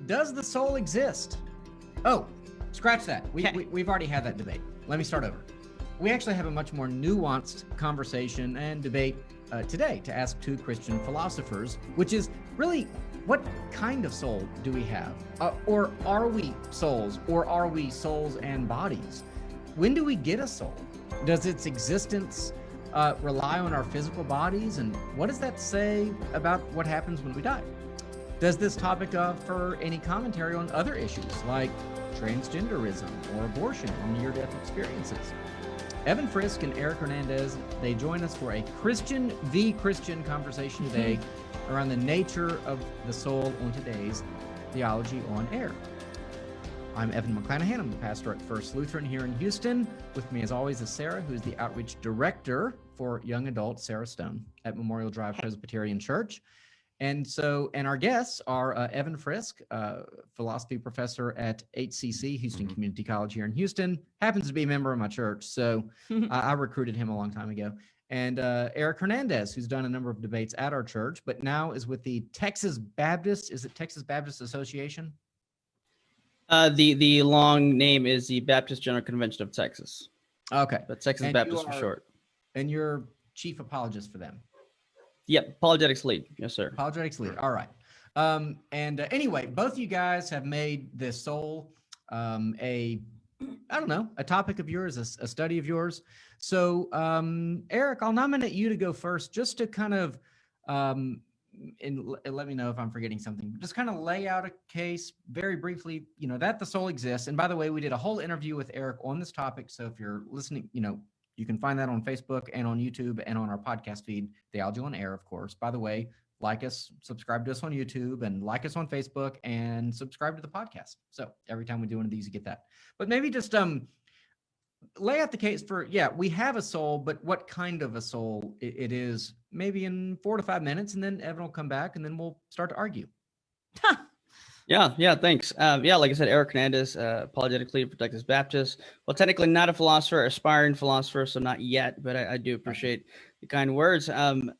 Does the soul exist? Oh, scratch that. We've already had that debate. Let me start over. We actually have a much more nuanced conversation and debate today to ask two Christian philosophers, which is really, what kind of soul do we have? Or are we souls? Or are we souls and bodies? When do we get a soul? Does its existence rely on our physical bodies? And what does that say about what happens when we die? Does this topic offer any commentary on other issues like transgenderism or abortion or near-death experiences? Evan Friske and Eric Hernandez, they join us for a Christian v. Christian conversation today around the nature of the soul on today's Theology on Air. I'm Evan McClanahan. I'm the pastor at First Lutheran here in Houston. With me, as always, is Sarah, who is the outreach director for young adults, Sarah Stone, at Memorial Drive Presbyterian Church. And our guests are Evan Friske, philosophy professor at HCC, Houston Community College here in Houston, happens to be a member of my church, so I recruited him a long time ago. And Eric Hernandez, who's done a number of debates at our church, but now is with the Texas Baptist, is it Texas Baptist Association? The long name is the Baptist General Convention of Texas. Okay. But Texas Baptist for short. And you're chief apologist for them. Yep, apologetics lead. Yes, sir. Apologetics lead. All right. Anyway, both you guys have made this soul a topic of yours, a study of yours. So, Eric, I'll nominate you to go first, just to kind of, and let me know if I'm forgetting something. Just kind of lay out a case very briefly, that the soul exists. And by the way, we did a whole interview with Eric on this topic. So if you're listening, you can find that on Facebook and on YouTube and on our podcast feed, Theology on Air, of course. By the way, like us, subscribe to us on YouTube, and like us on Facebook, and subscribe to the podcast. So every time we do one of these, you get that. But maybe just lay out the case for, we have a soul, but what kind of a soul it is, maybe in 4 to 5 minutes, and then Evan will come back, and then we'll start to argue. Yeah, thanks. Like I said, Eric Hernandez, apologetic leader for Texas Baptist. Well, technically not a philosopher, aspiring philosopher, so not yet, but I do appreciate the kind words. I don't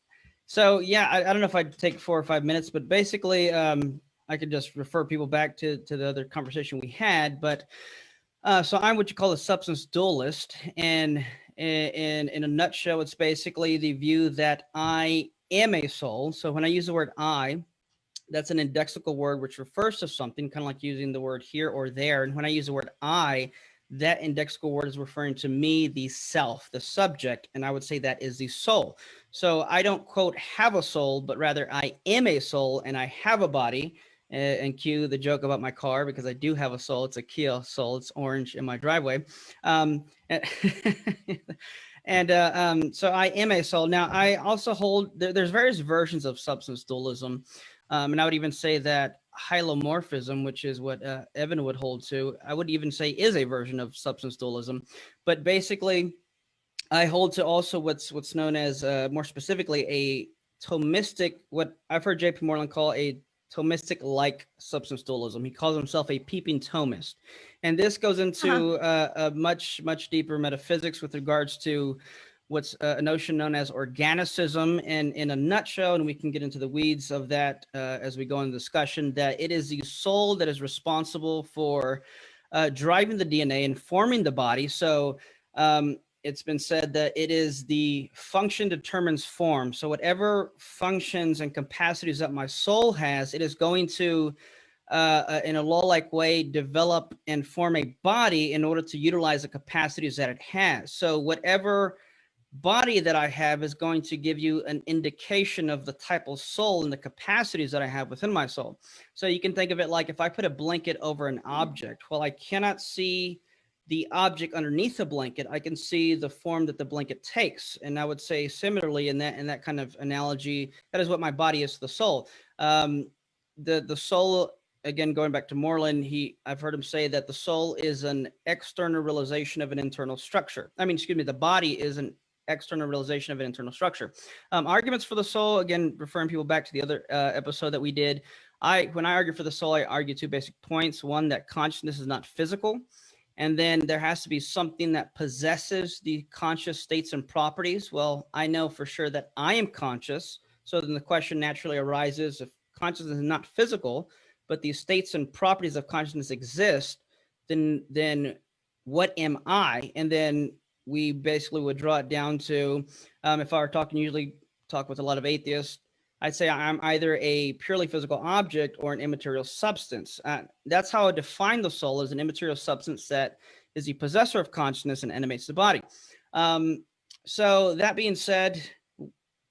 know if I'd take 4 or 5 minutes, but basically I could just refer people back to the other conversation we had. But so I'm what you call a substance dualist, and in a nutshell, it's basically the view that I am a soul. So when I use the word I, that's an indexical word which refers to something, kind of like using the word here or there. And when I use the word I, that indexical word is referring to me, the self, the subject, and I would say that is the soul. So I don't, quote, have a soul, but rather I am a soul and I have a body. And cue the joke about my car, because I do have a soul. It's a Kia Soul. It's orange in my driveway. So I am a soul. Now, I also hold, there's various versions of substance dualism. And I would even say that hylomorphism, which is what Evan would hold to, I would even say is a version of substance dualism. But basically, I hold to also what's known as, more specifically, a Thomistic, what I've heard J.P. Moreland call a Thomistic-like substance dualism. He calls himself a peeping Thomist. And this goes into a much, much deeper metaphysics with regards to what's a notion known as organicism, and in a nutshell, and we can get into the weeds of that as we go into discussion, that it is the soul that is responsible for driving the DNA and forming the body. So it's been said that it is the function determines form. So whatever functions and capacities that my soul has, it is going to, in a law-like way, develop and form a body in order to utilize the capacities that it has. So whatever body that I have is going to give you an indication of the type of soul and the capacities that I have within my soul. So you can think of it like if I put a blanket over an object, well, I cannot see the object underneath the blanket. I can see the form that the blanket takes. And I would say similarly in that kind of analogy, that is what my body is to the soul. The soul, again, going back to Moreland, I've heard him say that the soul is an external realization of an internal structure. The body is an external realization of an internal structure. Arguments for the soul, again, referring people back to the other episode that we did. When I argue for the soul, I argue 2 basic points. One, that consciousness is not physical. And then there has to be something that possesses the conscious states and properties. Well, I know for sure that I am conscious. So then the question naturally arises, if consciousness is not physical, but these states and properties of consciousness exist, then what am I? And then we basically would draw it down to, if I were usually talk with a lot of atheists, I'd say I'm either a purely physical object or an immaterial substance. That's how I define the soul, as an immaterial substance that is the possessor of consciousness and animates the body. So that being said,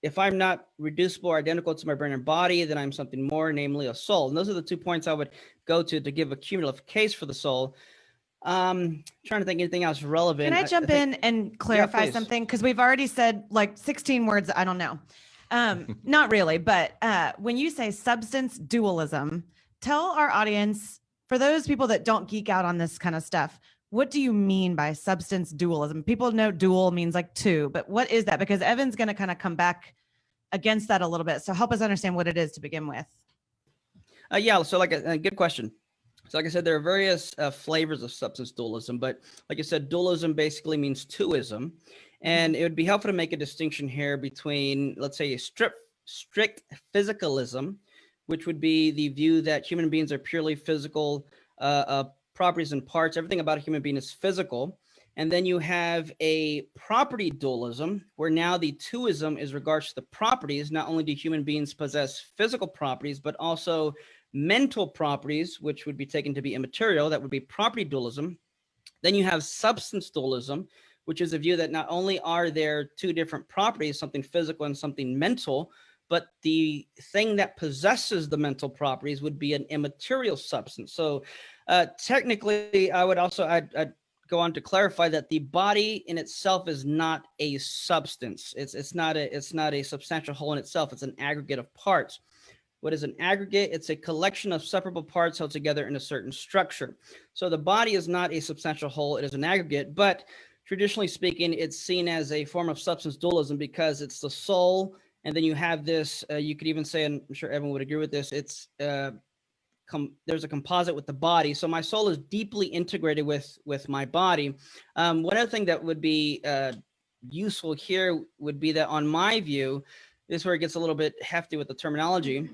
if I'm not reducible or identical to my brain and body, then I'm something more, namely a soul. And those are the 2 points I would go to give a cumulative case for the soul. Trying to think anything else relevant. Can I jump in and clarify something? Because we've already said like 16 words. I don't know. Not really, but when you say substance dualism, tell our audience, for those people that don't geek out on this kind of stuff, what do you mean by substance dualism? People know dual means like two, but what is that? Because Evan's going to kind of come back against that a little bit. So help us understand what it is to begin with. Yeah, so like a good question. So like I said, there are various flavors of substance dualism, but like I said, dualism basically means twoism. And it would be helpful to make a distinction here between, let's say, a strict physicalism, which would be the view that human beings are purely physical properties and parts. Everything about a human being is physical. And then you have a property dualism, where now the twoism is regards to the properties. Not only do human beings possess physical properties, but also mental properties, which would be taken to be immaterial. That would be property dualism. Then you have substance dualism, which is a view that not only are there two different properties, something physical and something mental, but the thing that possesses the mental properties would be an immaterial substance. So technically, I'd go on to clarify that the body in itself is not a substance. It's not a substantial whole in itself. It's an aggregate of parts. What is an aggregate? It's a collection of separable parts held together in a certain structure. So the body is not a substantial whole. It is an aggregate, but traditionally speaking, it's seen as a form of substance dualism because it's the soul. And then you have this, you could even say, and I'm sure everyone would agree with this, it's there's a composite with the body. So my soul is deeply integrated with my body. One other thing that would be useful here would be that, on my view, this is where it gets a little bit hefty with the terminology,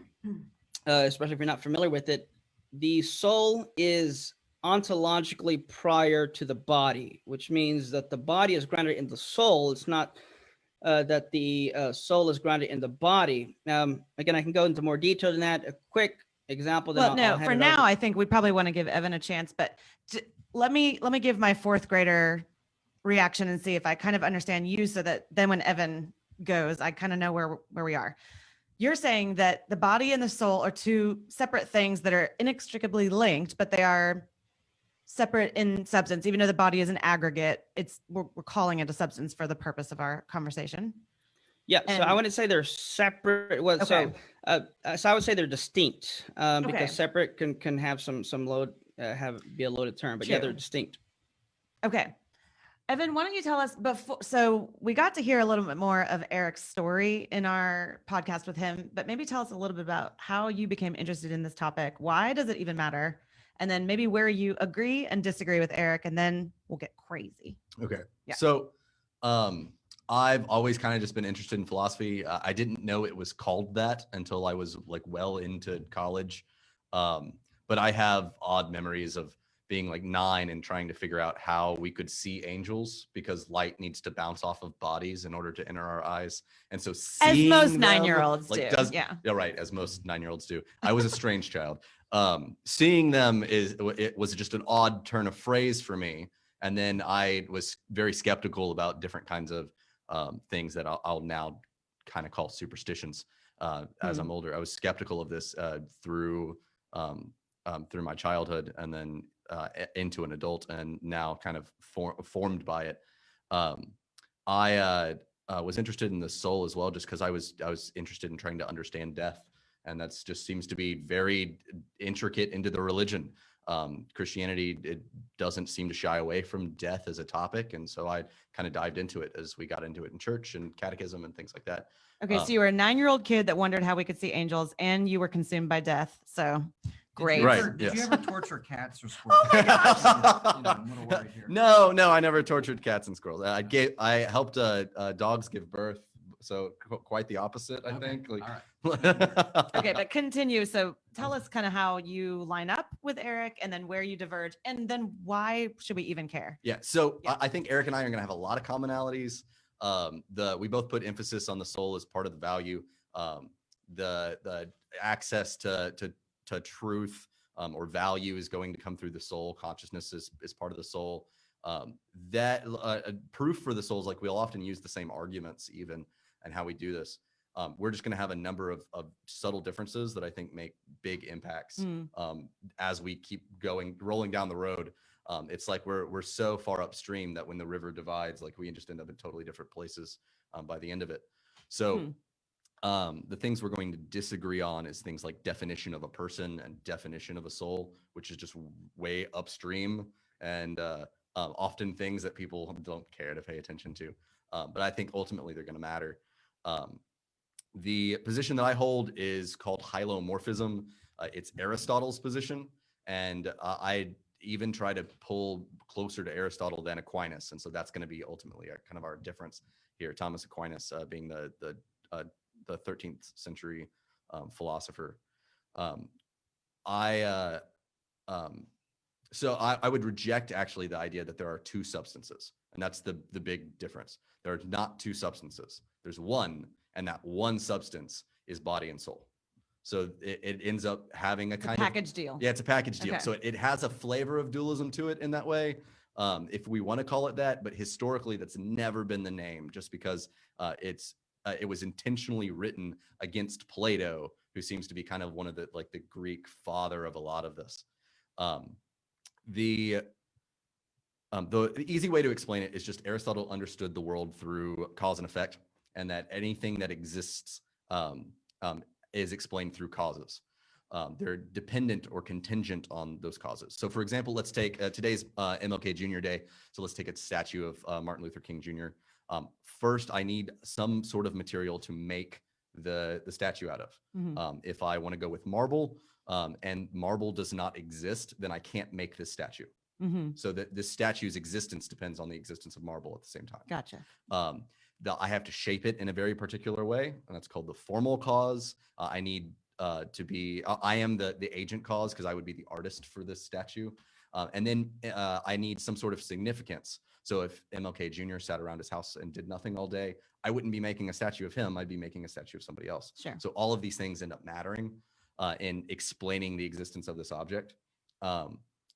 especially if you're not familiar with it. The soul is ontologically prior to the body, which means that the body is grounded in the soul. It's not that the soul is grounded in the body. Again, I can go into more detail than that. A quick example. For now, I think we probably want to give Evan a chance, but let me give my fourth grader reaction and see if I kind of understand you, so that then when Evan goes, I kind of know where we are. You're saying that the body and the soul are two separate things that are inextricably linked, but they are separate in substance. Even though the body is an aggregate, we're calling it a substance for the purpose of our conversation. Yeah, so I wouldn't say they're separate. Well, okay. So I would say they're distinct, because separate can have some load, be a loaded term, but yeah, they're distinct. Okay. Evan, why don't you tell us before? So we got to hear a little bit more of Eric's story in our podcast with him, but maybe tell us a little bit about how you became interested in this topic. Why does it even matter? And then maybe where you agree and disagree with Eric, and then we'll get crazy. Okay. Yeah. So I've always kind of just been interested in philosophy. I didn't know it was called that until I was like well into college. But I have odd memories of being like 9 and trying to figure out how we could see angels, because light needs to bounce off of bodies in order to enter our eyes. And so as most them, 9-year-olds like, do. Yeah, right. As most 9-year-olds do. I was a strange child. Seeing them it was just an odd turn of phrase for me. And then I was very skeptical about different kinds of things that I'll now kind of call superstitions. As I'm older, I was skeptical of this through my childhood, and then into an adult, and now kind of formed by it. I was interested in the soul as well, just because I was interested in trying to understand death, and that's just seems to be very intricate into the religion. Christianity, it doesn't seem to shy away from death as a topic, and so I kind of dived into it as we got into it in church and catechism and things like that. Okay, so you were a 9-year-old kid that wondered how we could see angels, and you were consumed by death. So great. Did you ever torture cats or squirrels? Oh my gosh. I'm a little worried here. No, I never tortured cats and squirrels. I helped dogs give birth So quite the opposite, I think. Like, all right. Okay, but continue. So tell us kind of how you line up with Eric and then where you diverge and then why should we even care? Yeah. So Yeah. I think Eric and I are going to have a lot of commonalities. We both put emphasis on the soul as part of the value. The access to truth or value is going to come through the soul. Consciousness is part of the soul. That proof for the soul is like we'll often use the same arguments even and how we do this. We're just going to have a number of subtle differences that I think make big impacts as we keep rolling down the road. It's like we're so far upstream that when the river divides, like we just end up in totally different places by the end of it. So the things we're going to disagree on is things like definition of a person and definition of a soul, which is just way upstream and often things that people don't care to pay attention to. But I think ultimately they're going to matter. The position that I hold is called hylomorphism. It's Aristotle's position. And I even try to pull closer to Aristotle than Aquinas. And so that's going to be ultimately kind of our difference here. Thomas Aquinas being the 13th century philosopher. I would reject actually the idea that there are two substances. And that's the big difference. There are not two substances. There's one, and that one substance is body and soul. So it ends up having a kind of package deal. Yeah, it's a package deal. Okay. So it has a flavor of dualism to it in that way, if we want to call it that. But historically, that's never been the name, just because it was intentionally written against Plato, who seems to be kind of one of the Greek father of a lot of this. The easy way to explain it is just Aristotle understood the world through cause and effect, and that anything that exists is explained through causes. They're dependent or contingent on those causes. So for example, let's take today's MLK Jr. Day. So let's take a statue of Martin Luther King Jr. First, I need some sort of material to make the statue out of. If I want to go with marble, and marble does not exist, then I can't make this statue. So that this statue's existence depends on the existence of marble at the same time. Gotcha. I have to shape it in a very particular way, and that's called the formal cause. I need to be, I am the agent cause, because I would be the artist for this statue. And then I need some sort of significance. So if MLK Jr. sat around his house and did nothing all day, I wouldn't be making a statue of him. I'd be making a statue of somebody else. Sure. So all of these things end up mattering in explaining the existence of this object.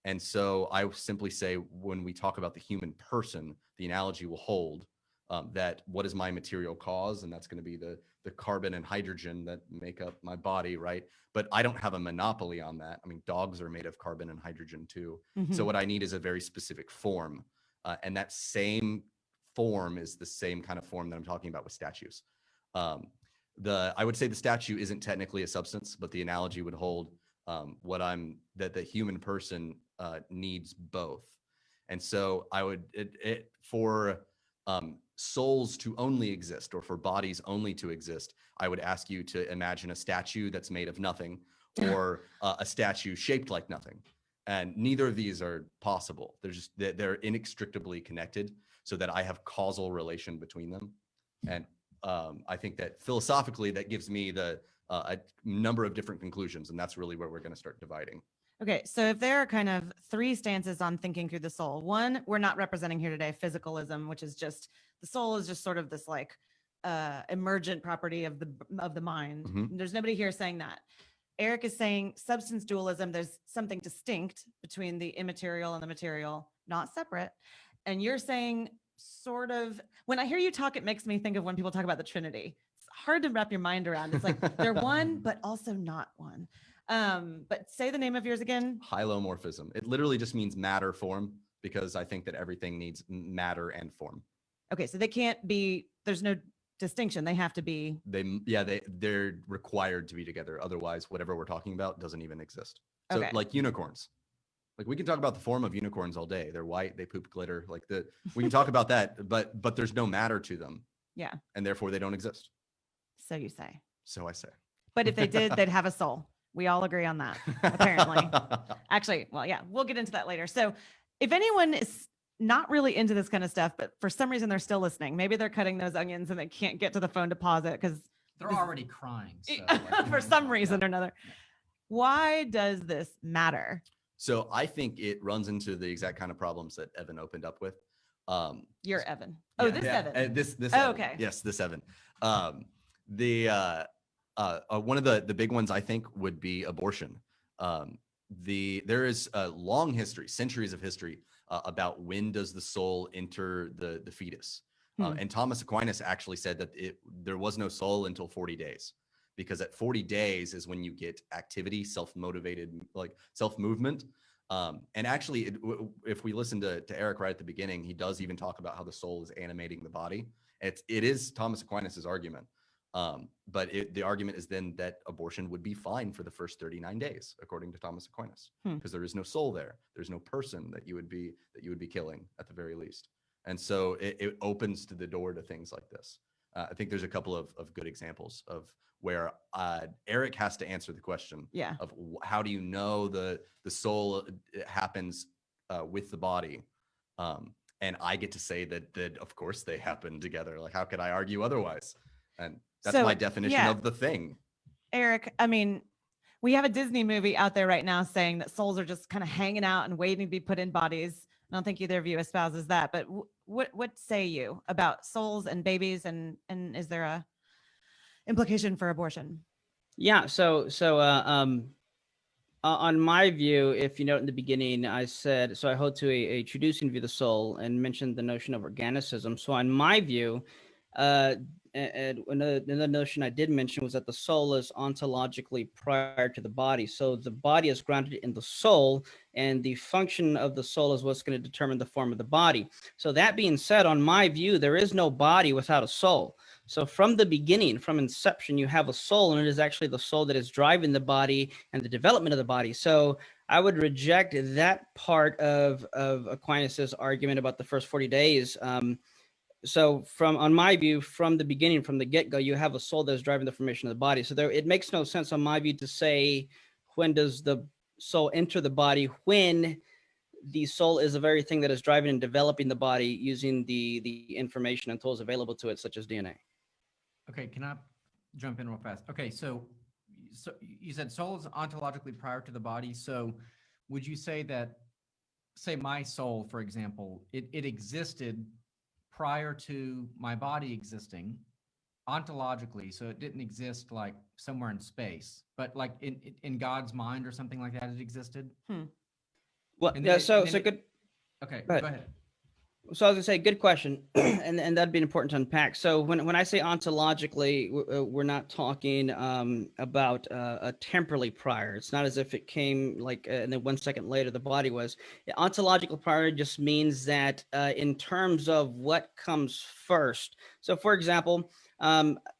And so I simply say, when we talk about the human person, the analogy will hold that what is my material cause? And that's going to be the carbon and hydrogen that make up my body, right? But I don't have a monopoly on that. I mean, dogs are made of carbon and hydrogen too. So what I need is a very specific form. And that same form is the same kind of form that I'm talking about with statues. I would say the statue isn't technically a substance, but the analogy would hold that the human person needs both. And so I would, for souls to only exist, or for bodies only to exist, I would ask you to imagine a statue that's made of nothing, or a statue shaped like nothing. And neither of these are possible. They're inextricably connected, so that I have causal relation between them. And I think that philosophically, that gives me a number of different conclusions, and that's really where we're going to start dividing. Okay, so if there are kind of three stances on thinking through the soul, one, we're not representing here today physicalism, which is just the soul is just sort of this like emergent property of the mind. There's nobody here saying that. Eric is saying substance dualism, there's something distinct between the immaterial and the material, not separate. And you're saying sort of, when I hear you talk, it makes me think of when people talk about the Trinity. It's hard to wrap your mind around. It's like they're one, but also not one. But say the name of yours again. Hylomorphism. It literally just means matter form, because I think that everything needs matter and form. Okay, so they can't be, there's no distinction. They have to be. They're required to be together. Otherwise, whatever we're talking about doesn't even exist. So Okay. like unicorns. Like we can talk about the form of unicorns all day. They're white, they poop glitter. We can talk about that, but there's no matter to them. Yeah. And therefore they don't exist. So you say. So I say. But if they did, they'd have a soul. We all agree on that, apparently. Actually, well, yeah, we'll get into that later. So if anyone is not really into this kind of stuff, but for some reason they're still listening. Maybe they're cutting those onions and they can't get to the phone to pause it because they're already crying. So, for some reason or another. Why does this matter? So I think it runs into the exact kind of problems that Evan opened up with. You're Evan. Evan. This Oh, Evan. okay. Yes, this Evan. One of the big ones I think would be abortion. There is a long history, centuries of history about when does the soul enter the fetus. And Thomas Aquinas actually said that there was no soul until 40 days, because at 40 days is when you get activity, self-motivated, like self-movement. And actually, if we listen to Eric right at the beginning, he does even talk about how the soul is animating the body. It is Thomas Aquinas's argument. But the argument is then that abortion would be fine for the first 39 days, according to Thomas Aquinas, because there is no soul there. There's no person that you would be killing at the very least. And so it opens to the door to things like this. I think there's a couple of good examples of where Eric has to answer the question of how do you know the soul happens with the body, and I get to say that of course they happen together. Like, how could I argue otherwise? And that's my definition of the thing. Eric, I mean, we have a Disney movie out there right now saying that souls are just kind of hanging out and waiting to be put in bodies. I don't think either of you espouses that, but what say you about souls and babies, and is there a implication for abortion? Yeah. So on my view, if you note in the beginning, I said, so I hold to a Traducian view of the soul and mentioned the notion of organicism. So on my view, and another notion I did mention was that the soul is ontologically prior to the body. So the body is grounded in the soul, and the function of the soul is what's going to determine the form of the body. So that being said, on my view, there is no body without a soul. So from the beginning, from inception, you have a soul, and it is actually the soul that is driving the body and the development of the body. So I would reject that part of Aquinas's argument about the first 40 days. So on my view, from the beginning, from the get-go, you have a soul that is driving the formation of the body. So it makes no sense on my view to say, when does the soul enter the body, when the soul is the very thing that is driving and developing the body using the information and tools available to it, such as DNA. Okay, can I jump in real fast? Okay, so you said soul is ontologically prior to the body. So would you say that, say my soul, for example, it existed prior to my body existing ontologically, so it didn't exist like somewhere in space, but like in God's mind or something like that, it existed? Well, good. Okay, go ahead. So I was gonna say, good question, and that'd be important to unpack. So when I say ontologically, we're not talking about a temporally prior. It's not as if it came like and then 1 second later the body was. Ontological prior just means that in terms of what comes first. So for example,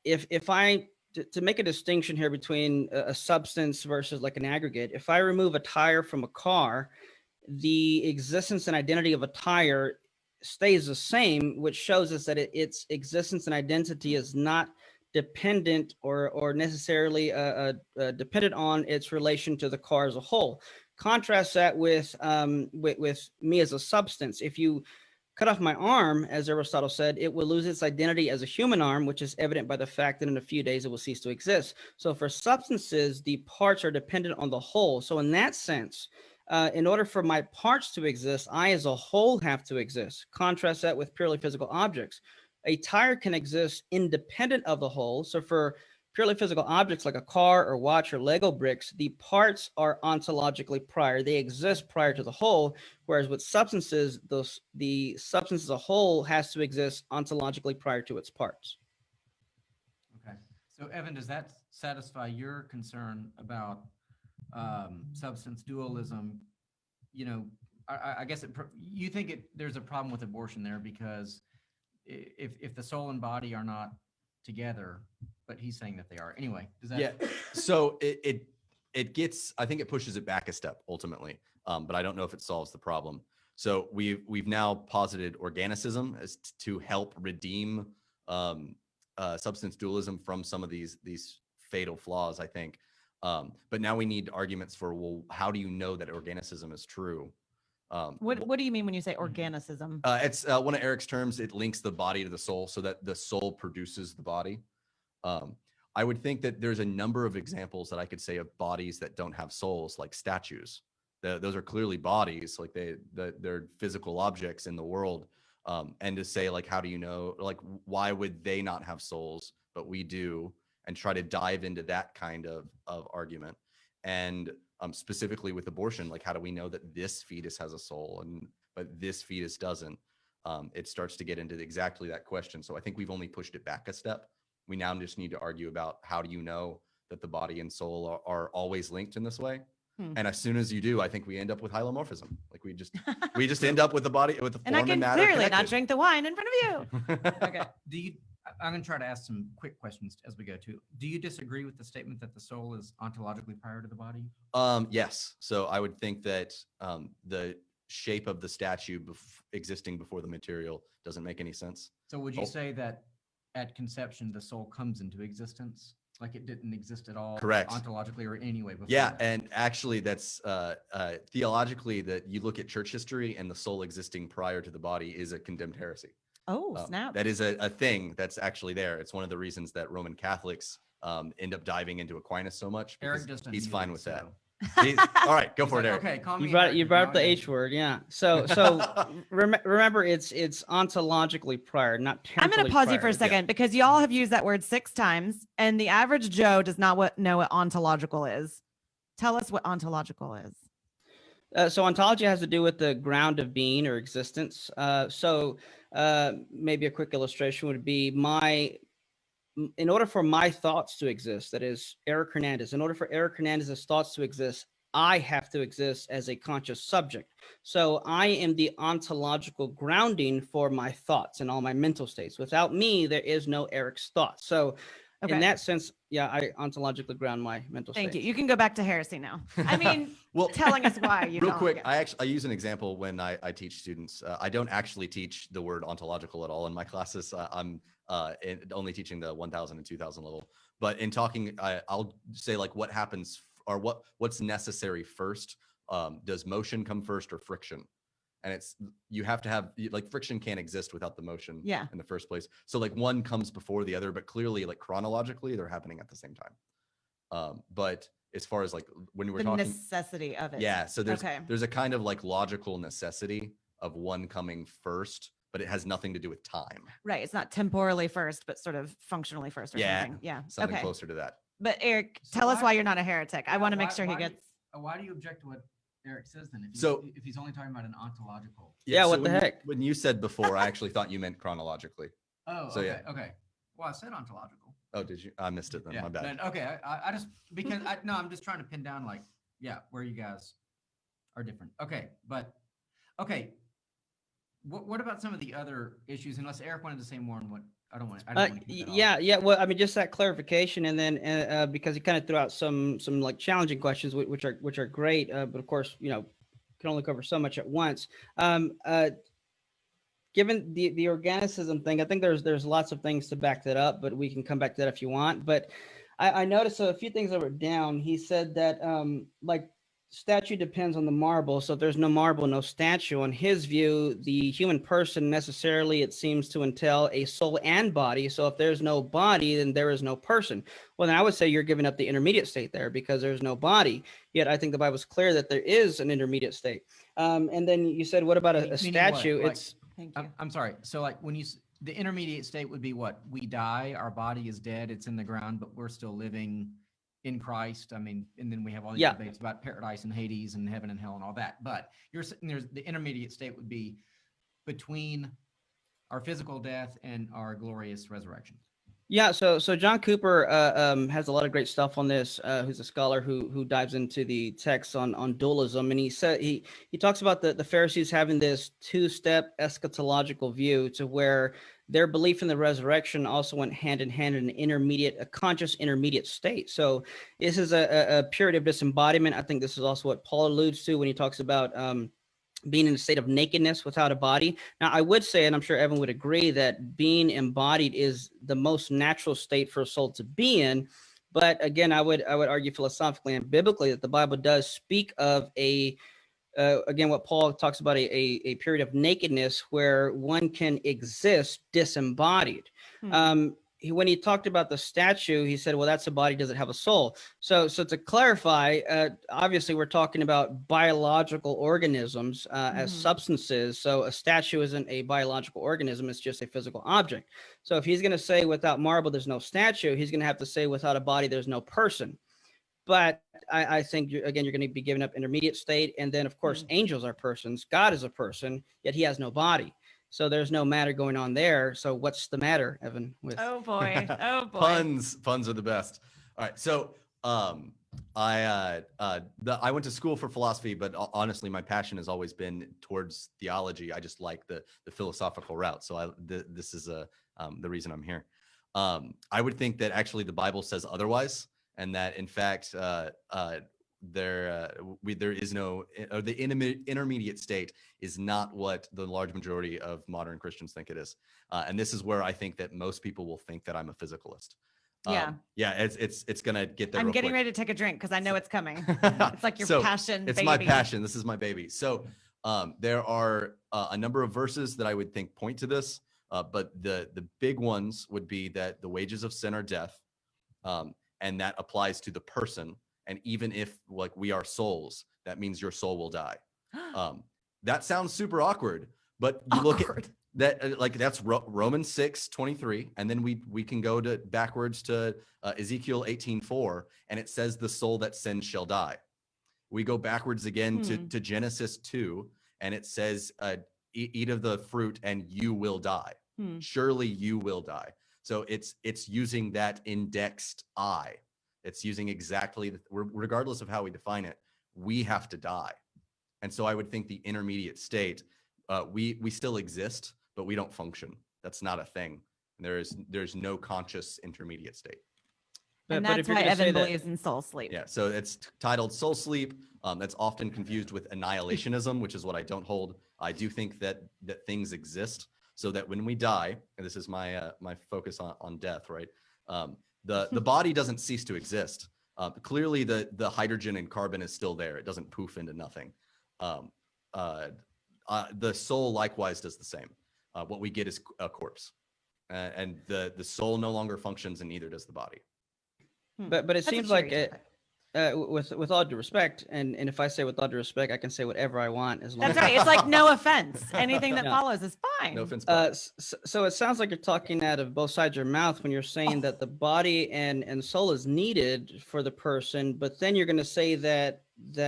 if I to make a distinction here between a substance versus like an aggregate, if I remove a tire from a car, the existence and identity of a tire stays the same, which shows us that its existence and identity is not dependent or necessarily dependent on its relation to the car as a whole. Contrast that with me as a substance. If you cut off my arm, as Aristotle said, it will lose its identity as a human arm, which is evident by the fact that in a few days it will cease to exist. So for substances, the parts are dependent on the whole. So in that sense, in order for my parts to exist, I as a whole have to exist. Contrast that with purely physical objects. A tire can exist independent of the whole. So for purely physical objects like a car or watch or Lego bricks, the parts are ontologically prior. They exist prior to the whole, whereas with substances, the substance as a whole has to exist ontologically prior to its parts. Okay. So Evan, does that satisfy your concern about substance dualism? You know, I guess you think there's a problem with abortion there because if the soul and body are not together, but he's saying that they are. Anyway, does that? Yeah. So it gets, I think it pushes it back a step ultimately, but I don't know if it solves the problem. So we've now posited organicism as to help redeem substance dualism from some of these fatal flaws, I think. But now we need arguments for, well, how do you know that organicism is true? What do you mean when you say organicism? It's one of Eric's terms. It links the body to the soul so that the soul produces the body. I would think that there's a number of examples that I could say of bodies that don't have souls, like statues. Those are clearly bodies, like they're physical objects in the world. And to say, like, how do you know, like, why would they not have souls, but we do, and try to dive into that kind of argument. And specifically with abortion, like, how do we know that this fetus has a soul but this fetus doesn't? It starts to get into exactly that question. So I think we've only pushed it back a step. We now just need to argue about how do you know that the body and soul are always linked in this way? And as soon as you do, I think we end up with hylomorphism. Like we just end up with the body, with the form and matter. And I can clearly connected. not drink the wine in front of you. Okay. I'm going to try to ask some quick questions as we go too. Do you disagree with the statement that the soul is ontologically prior to the body? Yes. So I would think that the shape of the statue existing before the material doesn't make any sense. So would you say that at conception, the soul comes into existence? Like it didn't exist at all? Correct. Ontologically or anyway before? Yeah. And actually that's theologically, that you look at church history and the soul existing prior to the body is a condemned heresy. Oh, snap. That is a thing that's actually there. It's one of the reasons that Roman Catholics end up diving into Aquinas so much. Eric doesn't he's fine with so. that. All right, go for it, Eric. Okay, call me You brought up the H word, yeah. So remember, it's ontologically prior, not temporally. I'm going to pause you for a prior. second because y'all have used that word 6 times, and the average Joe does not know what ontological is. Tell us what ontological is. So ontology has to do with the ground of being or existence. Maybe a quick illustration would be in order for my thoughts to exist, that is Eric Hernandez, in order for Eric Hernandez's thoughts to exist, I have to exist as a conscious subject. So I am the ontological grounding for my thoughts and all my mental states. Without me, there is no Eric's thoughts. So in that sense, yeah, I ontologically ground my mental Thank states. you. You can go back to heresy now. I mean, telling us why you real don't quick, like it. I use an example when I teach students. I don't actually teach the word ontological at all in my classes. I'm only teaching the 1,000 and 2,000 level. But in talking, I'll say like what happens or what's necessary first. Does motion come first or friction? And you have to have, like, friction can't exist without the motion in the first place. So like one comes before the other, but clearly, like, chronologically, they're happening at the same time. But as far as like when we're talking necessity of it. Yeah. So there's a kind of like logical necessity of one coming first, but it has nothing to do with time. Right. It's not temporally first, but sort of functionally first or something. Yeah. Something closer to that. But Eric, tell us why you're not a heretic. I want to make sure he gets. Why do you object to what Eric says then? If he's only talking about an ontological. Yeah, so what the heck? When you said before, I actually thought you meant chronologically. Oh, so, okay. Okay. Well, I said ontological. Oh, did you? I missed it then. My bad. Okay. I just, because I'm just trying to pin down like, where you guys are different. Okay. But, okay. What about some of the other issues? Unless Eric wanted to say more on what I don't want to keep that off. Yeah. Well, I mean, just that clarification, and then because he kind of threw out some like challenging questions, which are great, but of course, can only cover so much at once. Given the organicism thing, I think there's lots of things to back that up, but we can come back to that if you want. But I noticed a few things that were down. He said that like statue depends on the marble. So if there's no marble, no statue. On his view, the human person necessarily, it seems to entail a soul and body. So if there's no body, then there is no person. Well, then I would say you're giving up the intermediate state there because there's no body. Yet I think the Bible's clear that there is an intermediate state. And then you said, what about a statue? Thank you. I'm sorry. So like when the intermediate state would be what? We die, our body is dead, it's in the ground, but we're still living in Christ. I mean, and then we have all these debates about paradise and Hades and heaven and hell and all that. But there's the intermediate state would be between our physical death and our glorious resurrection. Yeah, so John Cooper has a lot of great stuff on this. Who's a scholar who dives into the text on dualism, and he said he talks about the Pharisees having this 2-step eschatological view to where their belief in the resurrection also went hand in hand in a conscious intermediate state. So this is a purity of disembodiment. I think this is also what Paul alludes to when he talks about being in a state of nakedness without a body. Now, I would say, and I'm sure Evan would agree, that being embodied is the most natural state for a soul to be in. But again, I would argue philosophically and biblically that the Bible does speak of a again, what Paul talks about a period of nakedness where one can exist disembodied. When he talked about the statue, he said, well, that's a body, does it have a soul? So to clarify, obviously we're talking about biological organisms as substances. So a statue isn't a biological organism, it's just a physical object. So if he's going to say without marble, there's no statue, he's going to have to say without a body, there's no person. But I think, you're going to be giving up intermediate state. And then, of course, angels are persons. God is a person, yet he has no body. So there's no matter going on there. So what's the matter, Evan? Oh boy. Puns are the best. All right. So I went to school for philosophy, but honestly, my passion has always been towards theology. I just like the philosophical route. So this is the reason I'm here. I would think that actually the Bible says otherwise, and that in fact there is no, the intermediate state is not what the large majority of modern Christians think it is. And this is where I think that most people will think that I'm a physicalist. Yeah. It's gonna get there. I'm getting ready to take a drink because I know it's coming. It's like your passion. It's baby. my passion. This is my baby. So there are a number of verses that I would think point to this, but the big ones would be that the wages of sin are death, and that applies to the person. And even if like we are souls, that means your soul will die. That sounds super awkward, but you look at that, like that's Romans 6:23, and then we can go to backwards to Ezekiel 18:4, and it says the soul that sins shall die. We go backwards again to Genesis 2, and it says eat of the fruit and you will die. Surely you will die. So it's using that indexed I. It's using exactly, regardless of how we define it, we have to die. And so I would think the intermediate state, we still exist, but we don't function. That's not a thing. There's no conscious intermediate state. And that's why Evan believes in soul sleep. Yeah, so it's titled soul sleep. That's often confused with annihilationism, which is what I don't hold. I do think that things exist, so that when we die, and this is my my focus on death, right? The body doesn't cease to exist. Clearly, the hydrogen and carbon is still there. It doesn't poof into nothing. The soul likewise does the same. What we get is a corpse, and the soul no longer functions, and neither does the body. But it seems like with all due respect, and if I say with all due respect, I can say whatever I want as long. That's right. It's like no offense. Anything that follows is fine. No offense. So it sounds like you're talking out of both sides of your mouth when you're saying that the body and soul is needed for the person, but then you're going to say that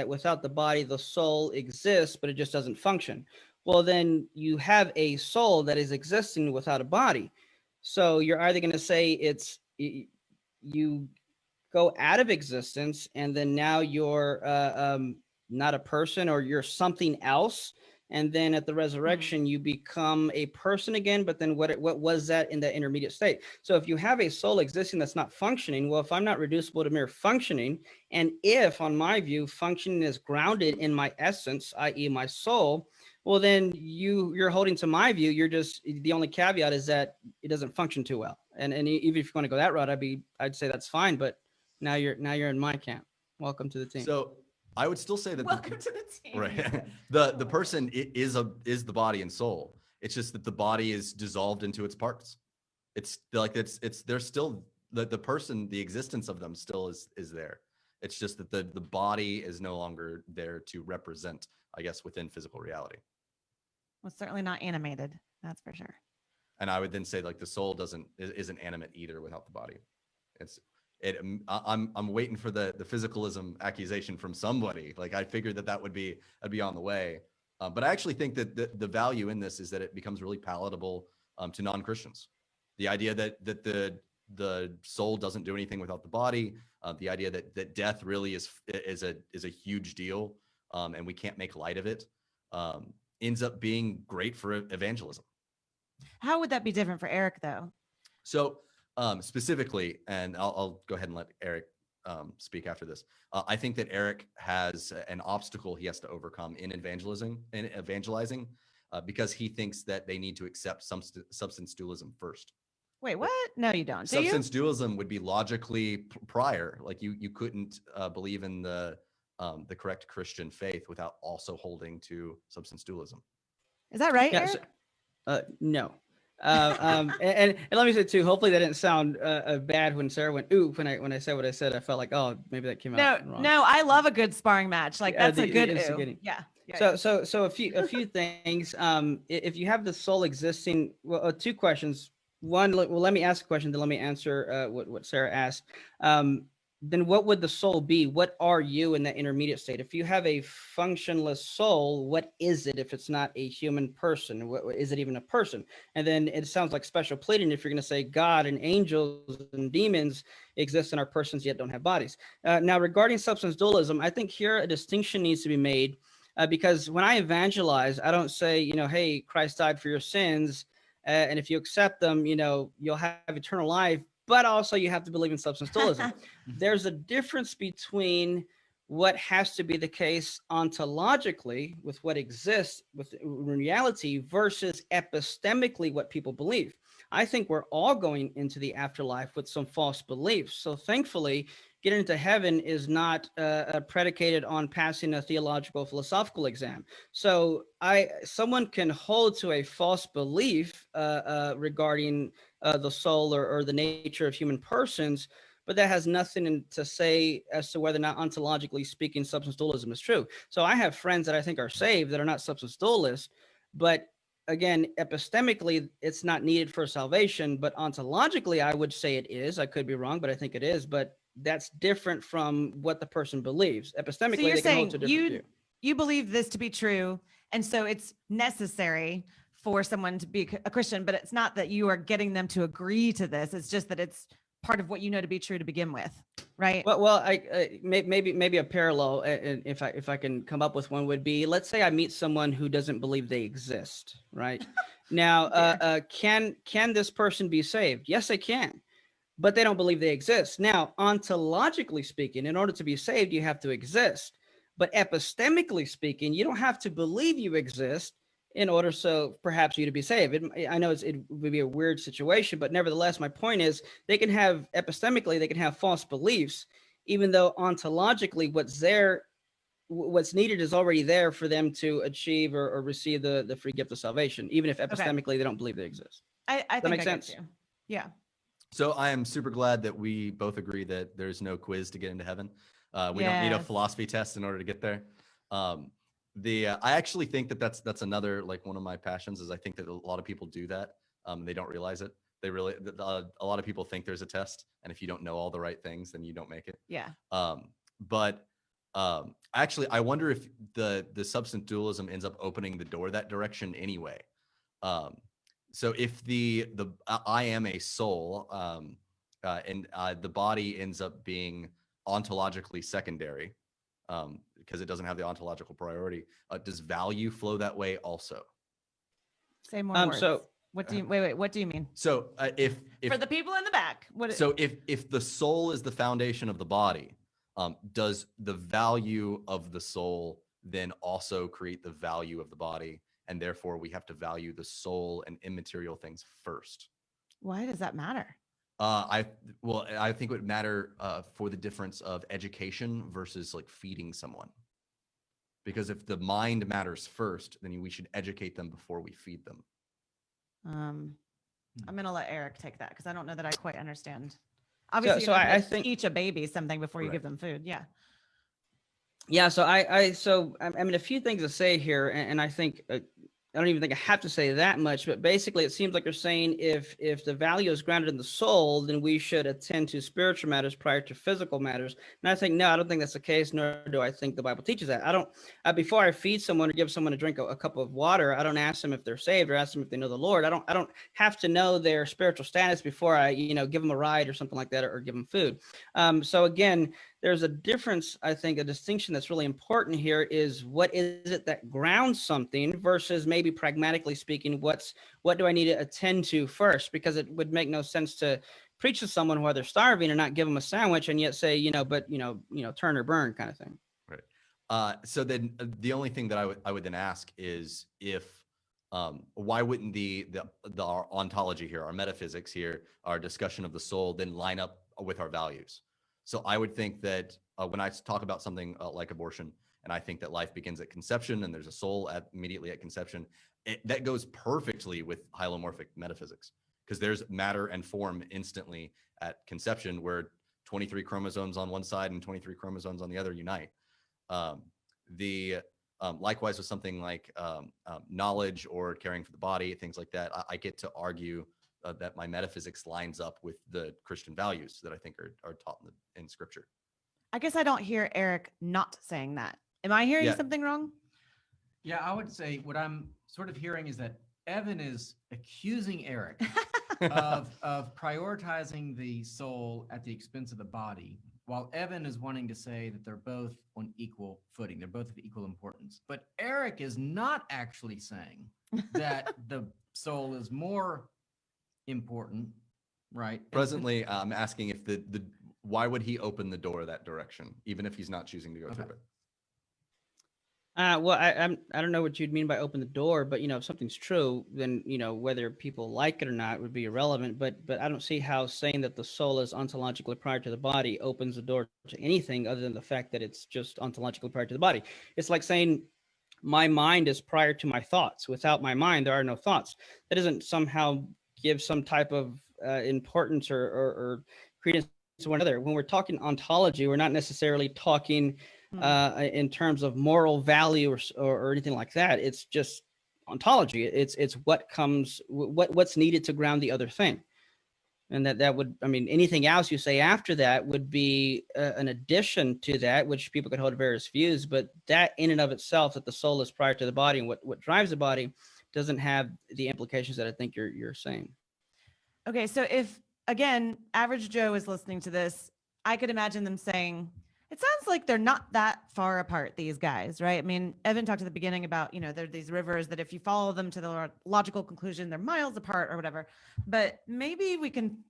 without the body, the soul exists, but it just doesn't function. Well, then you have a soul that is existing without a body. So you're either going to say you go out of existence, and then now you're not a person, or you're something else, and then at the resurrection you become a person again. But then what was that in the intermediate state? So if you have a soul existing that's not functioning, well, if I'm not reducible to mere functioning, and if on my view functioning is grounded in my essence, i.e. my soul, well, then you're holding to my view. You're just, the only caveat is that it doesn't function too well. And even if you want to go that route, I'd say that's fine. But now you're in my camp. Welcome to the team. So I would still say that welcome to the team. Right. The person is the body and soul. It's just that the body is dissolved into its parts. It's like there's still the person, the existence of them still is there. It's just that the body is no longer there to represent, I guess, within physical reality. Well, certainly not animated. That's for sure. And I would then say like the soul isn't animate either without the body. I'm waiting for the physicalism accusation from somebody. Like I figured that would be on the way. But I actually think that the value in this is that it becomes really palatable to non-Christians. The idea that the soul doesn't do anything without the body. The idea that death really is a huge deal, and we can't make light of it, ends up being great for evangelism. How would that be different for Eric, though? So specifically, and I'll go ahead and let Eric speak after this. I think that Eric has an obstacle he has to overcome in evangelizing, because he thinks that they need to accept substance dualism first. Wait, what? No, you don't. Substance dualism would be logically prior. Like you couldn't believe in the the correct Christian faith without also holding to substance dualism. Is that right, Yeah. Eric? No. And let me say too, hopefully that didn't sound bad when Sarah went ooh when I said what I said. I felt like, oh, maybe that came out wrong. No, I love a good sparring match. Like that's a good ooh. instigating. Yeah. So a few things. If you have the soul existing, well, two questions. One, well, let me ask a question, then let me answer what Sarah asked. Then what would the soul be? What are you in that intermediate state? If you have a functionless soul, what is it if it's not a human person? What is it even a person? And then it sounds like special pleading if you're going to say God and angels and demons exist in our persons yet don't have bodies. Now, regarding substance dualism, I think here a distinction needs to be made because when I evangelize, I don't say, hey, Christ died for your sins. And if you accept them, you'll have eternal life. But also you have to believe in substance dualism. There's a difference between what has to be the case ontologically with what exists with reality versus epistemically what people believe. I think we're all going into the afterlife with some false beliefs. So thankfully, getting into heaven is not predicated on passing a theological philosophical exam. So someone can hold to a false belief regarding the soul or the nature of human persons, but that has nothing to say as to whether or not ontologically speaking substance dualism is true. So I have friends that I think are saved that are not substance dualists, but again, epistemically, it's not needed for salvation, but ontologically, I would say it is. I could be wrong, but I think it is. But that's different from what the person believes. Epistemically, so you're they can hold saying to a different view. You believe this to be true, and so it's necessary for someone to be a Christian, but it's not that you are getting them to agree to this. It's just that it's part of what you know to be true to begin with, right? Well, maybe a parallel, and if I can come up with one, would be, let's say I meet someone who doesn't believe they exist, right? Now, can this person be saved? Yes, they can, but they don't believe they exist. Now, ontologically speaking, in order to be saved, you have to exist. But epistemically speaking, you don't have to believe you exist in order so perhaps you to be saved. I know it would be a weird situation, but nevertheless, my point is they can have epistemically, they can have false beliefs, even though ontologically what's needed is already there for them to achieve or receive the free gift of salvation, even if epistemically they don't believe they exist. I think that makes get sense. you. Yeah. So I am super glad that we both agree that there's no quiz to get into heaven. We don't need a philosophy test in order to get there. I actually think that that's another, like, one of my passions is I think that a lot of people do that. They don't realize it. They really, a lot of people think there's a test, and if you don't know all the right things, then you don't make it. Yeah. Actually, I wonder if the substance dualism ends up opening the door that direction anyway. So if the I am a soul, and the body ends up being ontologically secondary, because it doesn't have the ontological priority, does value flow that way also? Say more words. So what do you wait? What do you mean? So if for the people in the back, if the soul is the foundation of the body, does the value of the soul then also create the value of the body, and therefore we have to value the soul and immaterial things first? Why does that matter? I think it would matter for the difference of education versus like feeding someone. Because if the mind matters first, then we should educate them before we feed them. I'm going to let Eric take that because I don't know that I quite understand. Obviously, so I think teach a baby something before you give them food. Yeah. Yeah. So I mean, a few things to say here, and I think I don't even think I have to say that much, but basically it seems like you're saying if the value is grounded in the soul, then we should attend to spiritual matters prior to physical matters. And I think, no, I don't think that's the case, nor do I think the Bible teaches that. I don't, before I feed someone or give someone a drink a cup of water, I don't ask them if they're saved or ask them if they know the Lord. I don't have to know their spiritual status before I, give them a ride or something like that, or give them food. So again, there's a difference, I think, a distinction that's really important here is what is it that grounds something versus maybe pragmatically speaking, what do I need to attend to first? Because it would make no sense to preach to someone while they're starving and not give them a sandwich and yet say, turn or burn kind of thing. Right. So then the only thing that I would then ask is if, why wouldn't our ontology here, our metaphysics here, our discussion of the soul then line up with our values? So I would think that when I talk about something like abortion, and I think that life begins at conception and there's a soul immediately at conception, that goes perfectly with hylomorphic metaphysics, because there's matter and form instantly at conception, where 23 chromosomes on one side and 23 chromosomes on the other unite. Likewise with something like knowledge or caring for the body, things like that, I get to argue that my metaphysics lines up with the Christian values that I think are taught in Scripture. I guess I don't hear Eric not saying that. Am I hearing Yeah. something wrong? Yeah, I would say what I'm sort of hearing is that Evan is accusing Eric of prioritizing the soul at the expense of the body, while Evan is wanting to say that they're both on equal footing. They're both of equal importance. But Eric is not actually saying that the soul is more important, right? Presently, I'm asking if why would he open the door that direction, even if he's not choosing to go through it? Well, I don't know what you'd mean by open the door, but if something's true, then whether people like it or not would be irrelevant. But I don't see how saying that the soul is ontologically prior to the body opens the door to anything other than the fact that it's just ontologically prior to the body. It's like saying my mind is prior to my thoughts. Without my mind, there are no thoughts. That doesn't somehow give some type of importance or credence to one another. When we're talking ontology, we're not necessarily talking in terms of moral value or anything like that. It's just ontology. It's what's needed to ground the other thing. And that would, anything else you say after that would be an addition to that, which people could hold various views. But that in and of itself, that the soul is prior to the body and what drives the body, doesn't have the implications that I think you're saying. Okay, so if, again, average Joe is listening to this, I could imagine them saying, it sounds like they're not that far apart, these guys, right? Evan talked at the beginning about, there are these rivers that if you follow them to the logical conclusion, they're miles apart or whatever. But maybe we can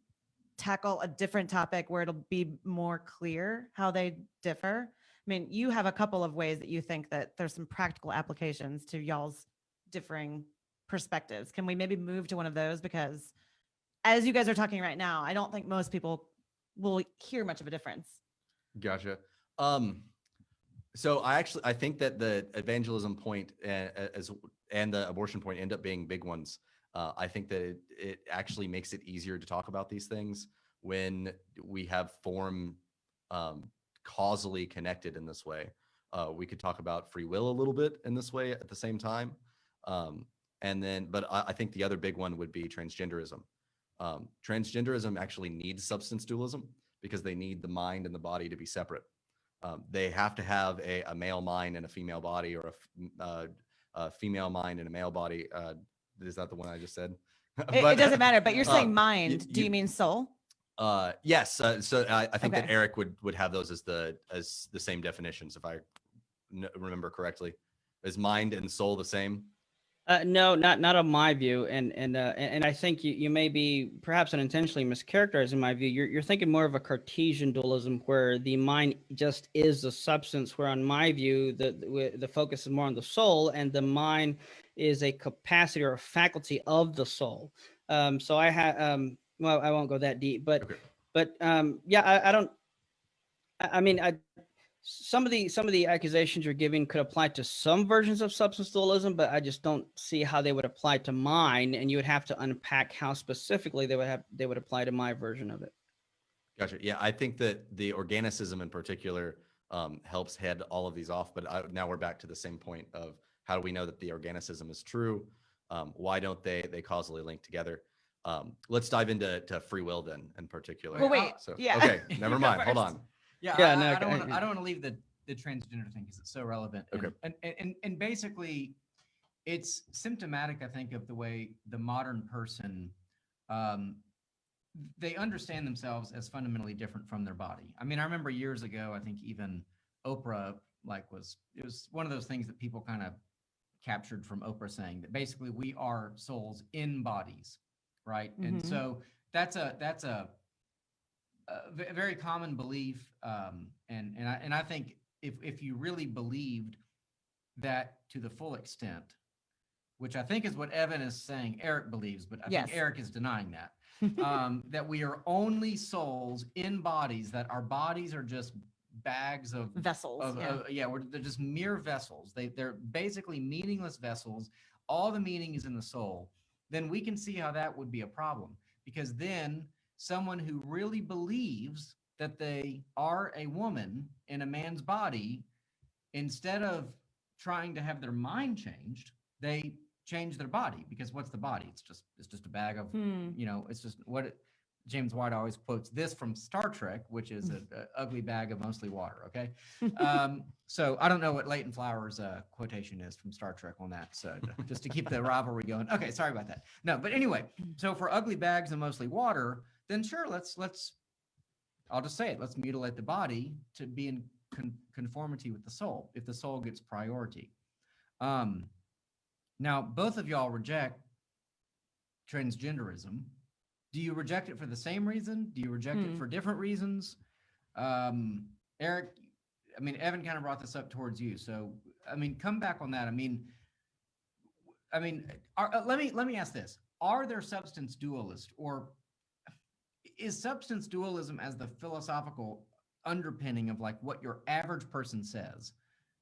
tackle a different topic where it'll be more clear how they differ. You have a couple of ways that you think that there's some practical applications to y'all's differing perspectives. Can we maybe move to one of those? Because as you guys are talking right now, I don't think most people will hear much of a difference. Gotcha. So I think that the evangelism point and the abortion point end up being big ones. I think that it actually makes it easier to talk about these things when we have form causally connected in this way. We could talk about free will a little bit in this way at the same time. But I think the other big one would be transgenderism. Transgenderism actually needs substance dualism because they need the mind and the body to be separate. They have to have a male mind and a female body, or a female mind and a male body. Is that the one I just said? It doesn't matter, but you're saying mind. Do you mean soul? Yes. So I think Okay. that Eric would have those as the same definitions, if I remember correctly. Is mind and soul the same? No, not on my view, and I think you may be perhaps unintentionally mischaracterizing my view. You're thinking more of a Cartesian dualism, where the mind just is the substance. Where on my view, the focus is more on the soul, and the mind is a capacity or a faculty of the soul. So I have well, I won't go that deep, but Okay. but yeah, I don't. I mean, some of the accusations you're giving could apply to some versions of substance dualism, but I just don't see how they would apply to mine, and you would have to unpack how specifically they would apply to my version of it. Gotcha. Yeah, I think that the organicism in particular helps head all of these off. But now we're back to the same point of how do we know that the organicism is true? Why don't they causally link together? Let's dive into free will then in particular. Well, wait. So, Yeah. Okay, never You go mind. Hold first. on. Yeah, Yeah, I don't want to. yeah. I don't want to leave the transgender thing because it's so relevant. And basically, it's symptomatic, I think, of the way the modern person they understand themselves as fundamentally different from their body. I remember years ago, I think even Oprah it was one of those things that people kind of captured from Oprah, saying that basically we are souls in bodies, right? Mm-hmm. And so that's a very common belief, and I think if you really believed that to the full extent, which I think is what Evan is saying, Eric believes, but I Yes. think Eric is denying that, that we are only souls in bodies, that our bodies are just bags of Vessels. they're just mere vessels. They're basically meaningless vessels. All the meaning is in the soul. Then we can see how that would be a problem, because then someone who really believes that they are a woman in a man's body, instead of trying to have their mind changed, they change their body. Because what's the body? It's just a bag of, it's just James White always quotes this from Star Trek, which is an ugly bag of mostly water. Okay. So I don't know what Leighton Flowers' quotation is from Star Trek on that. So just to keep the rivalry going. Okay. Sorry about that. No, but anyway, so for ugly bags and mostly water, then sure, let's I'll just say it. Let's mutilate the body to be in conformity with the soul, if the soul gets priority. Now, both of y'all reject transgenderism. Do you reject it for the same reason? Do you reject it for different reasons? Eric, Evan kind of brought this up towards you. So, come back on that. Let me ask this. Are there substance dualists, or is substance dualism as the philosophical underpinning of like what your average person says?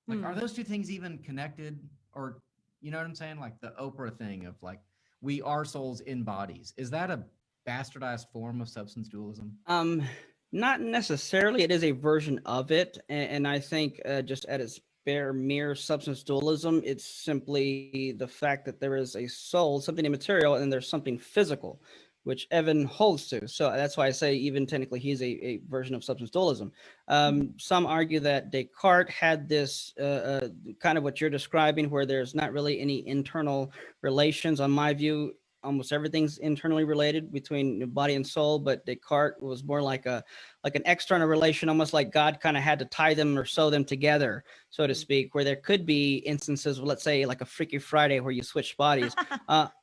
Like, are those two things even connected? Or, you know what I'm saying? Like the Oprah thing of like, we are souls in bodies. Is that a bastardized form of substance dualism? Not necessarily. It is a version of it. And I think just at its mere substance dualism, it's simply the fact that there is a soul, something immaterial, and there's something physical, which Evan holds to. So that's why I say even technically he's a version of substance dualism. Some argue that Descartes had this kind of what you're describing, where there's not really any internal relations. On my view, almost everything's internally related between body and soul, but Descartes was more like an external relation, almost like God kind of had to tie them or sew them together, so to speak, where there could be instances, let's say like a Freaky Friday where you switch bodies.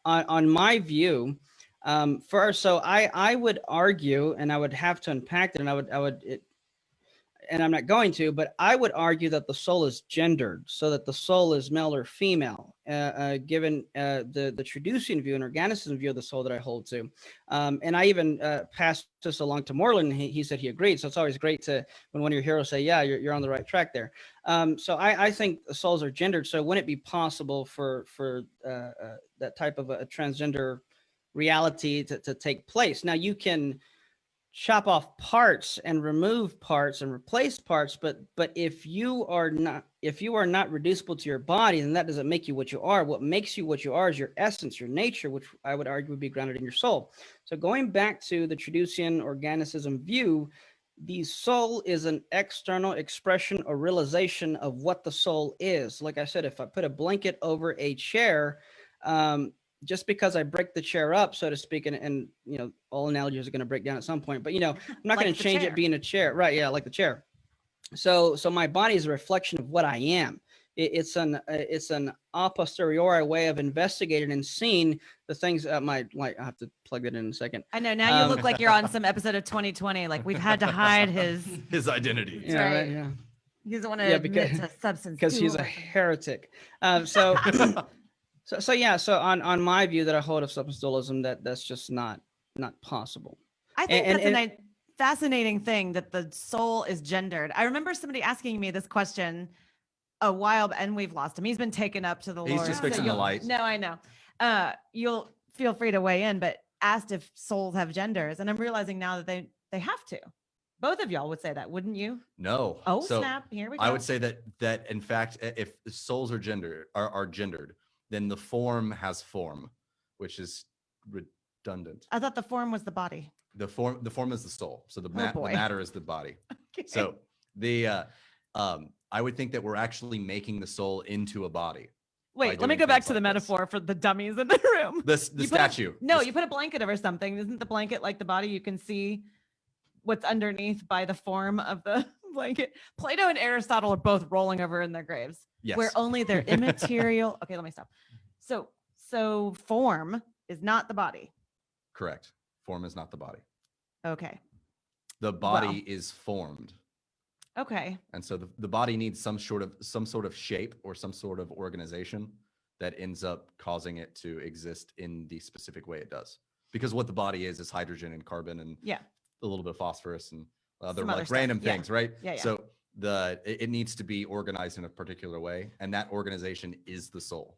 On my view, so I would argue, and I would have to unpack it, and and I'm not going to, but I would argue that the soul is gendered, so that the soul is male or female, given the Traducian view and organicism view of the soul that I hold to. And I even passed this along to Moreland, and he said he agreed. So it's always great when one of your heroes say, yeah, you're on the right track there. So I think the souls are gendered. So wouldn't it be possible for that type of a transgender reality to take place? Now, you can chop off parts and remove parts and replace parts, but if you are not reducible to your body, then that doesn't make you what you are. What makes you what you are is your essence, your nature, which I would argue would be grounded in your soul. So going back to the Traducian organicism view, the soul is an external expression or realization of what the soul is. Like I said, if I put a blanket over a chair, just because I break the chair up, so to speak, and all analogies are going to break down at some point, but I'm not Like going to change it being a chair. Right. Yeah. Like the chair. So my body is a reflection of what I am. It's an a posteriori way of investigating and seeing the things that I have to plug it in a second. I know. Now you look like you're on some episode of 2020. Like we've had to hide his identity. Yeah. Right, yeah. He doesn't want to admit to substance because he's a heretic. So on my view that I hold of substance dualism, that's just not possible. I think that's a fascinating thing, that the soul is gendered. I remember somebody asking me this question a while, and we've lost him. He's been taken up to the Lord. He's just fixing the light. No, I know. You'll feel free to weigh in, but asked if souls have genders, and I'm realizing now that they have to. Both of y'all would say that, wouldn't you? No. Oh, so snap! Here we go. I would say that in fact, if souls are gendered, then the form has form, which is redundant. I thought the form was the body. The form is the soul. So the matter is the body. Okay. So I would think that we're actually making the soul into a body. Wait, let me go back to the metaphor for the dummies in the room. The statue. You put a blanket over something. Isn't the blanket like the body? You can see what's underneath by the form of the blanket. Plato and Aristotle are both rolling over in their graves. Yes. Where only their immaterial. Okay, let me stop. So form is not the body. Correct. Form is not the body. Okay. The body is formed. Okay. And so the body needs some sort of shape or some sort of organization that ends up causing it to exist in the specific way it does. Because what the body is hydrogen and carbon and a little bit of phosphorus and other like random things, right? Yeah. So it needs to be organized in a particular way, and that organization is the soul.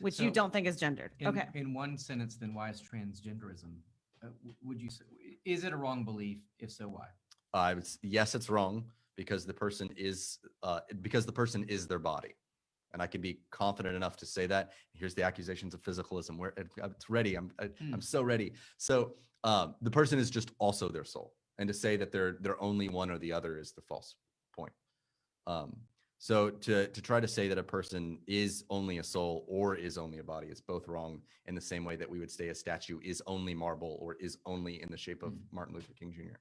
Which you don't think is gendered. Okay. In one sentence, then why is transgenderism? Would you say, is it a wrong belief? If so, why? Yes, it's wrong because the person is their body, and I can be confident enough to say that. Here's the accusations of physicalism. Where it's ready. I'm so ready. So the person is just also their soul, and to say that they're only one or the other is the false point. So to try to say that a person is only a soul or is only a body is both wrong, in the same way that we would say a statue is only marble or is only in the shape of Martin Luther King Jr.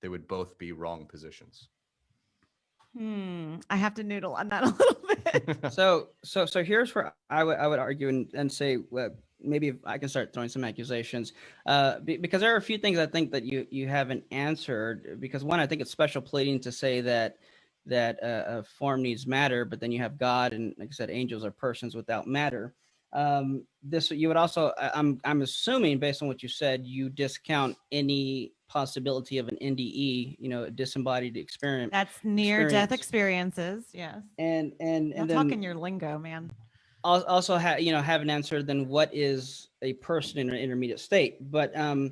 They would both be wrong positions. I have to noodle on that a little bit. So here's where I would argue and say, maybe if I can start throwing some accusations, because there are a few things I think that you haven't answered. Because one, I think it's special pleading to say that a form needs matter, but then you have God, and like I said, angels are persons without matter. This you would also, I'm assuming based on what you said, you discount any possibility of an NDE, a disembodied experience. That's near-death experiences, yes. And I'm then talking your lingo, man. Also have an answer. Then what is a person in an intermediate state? But I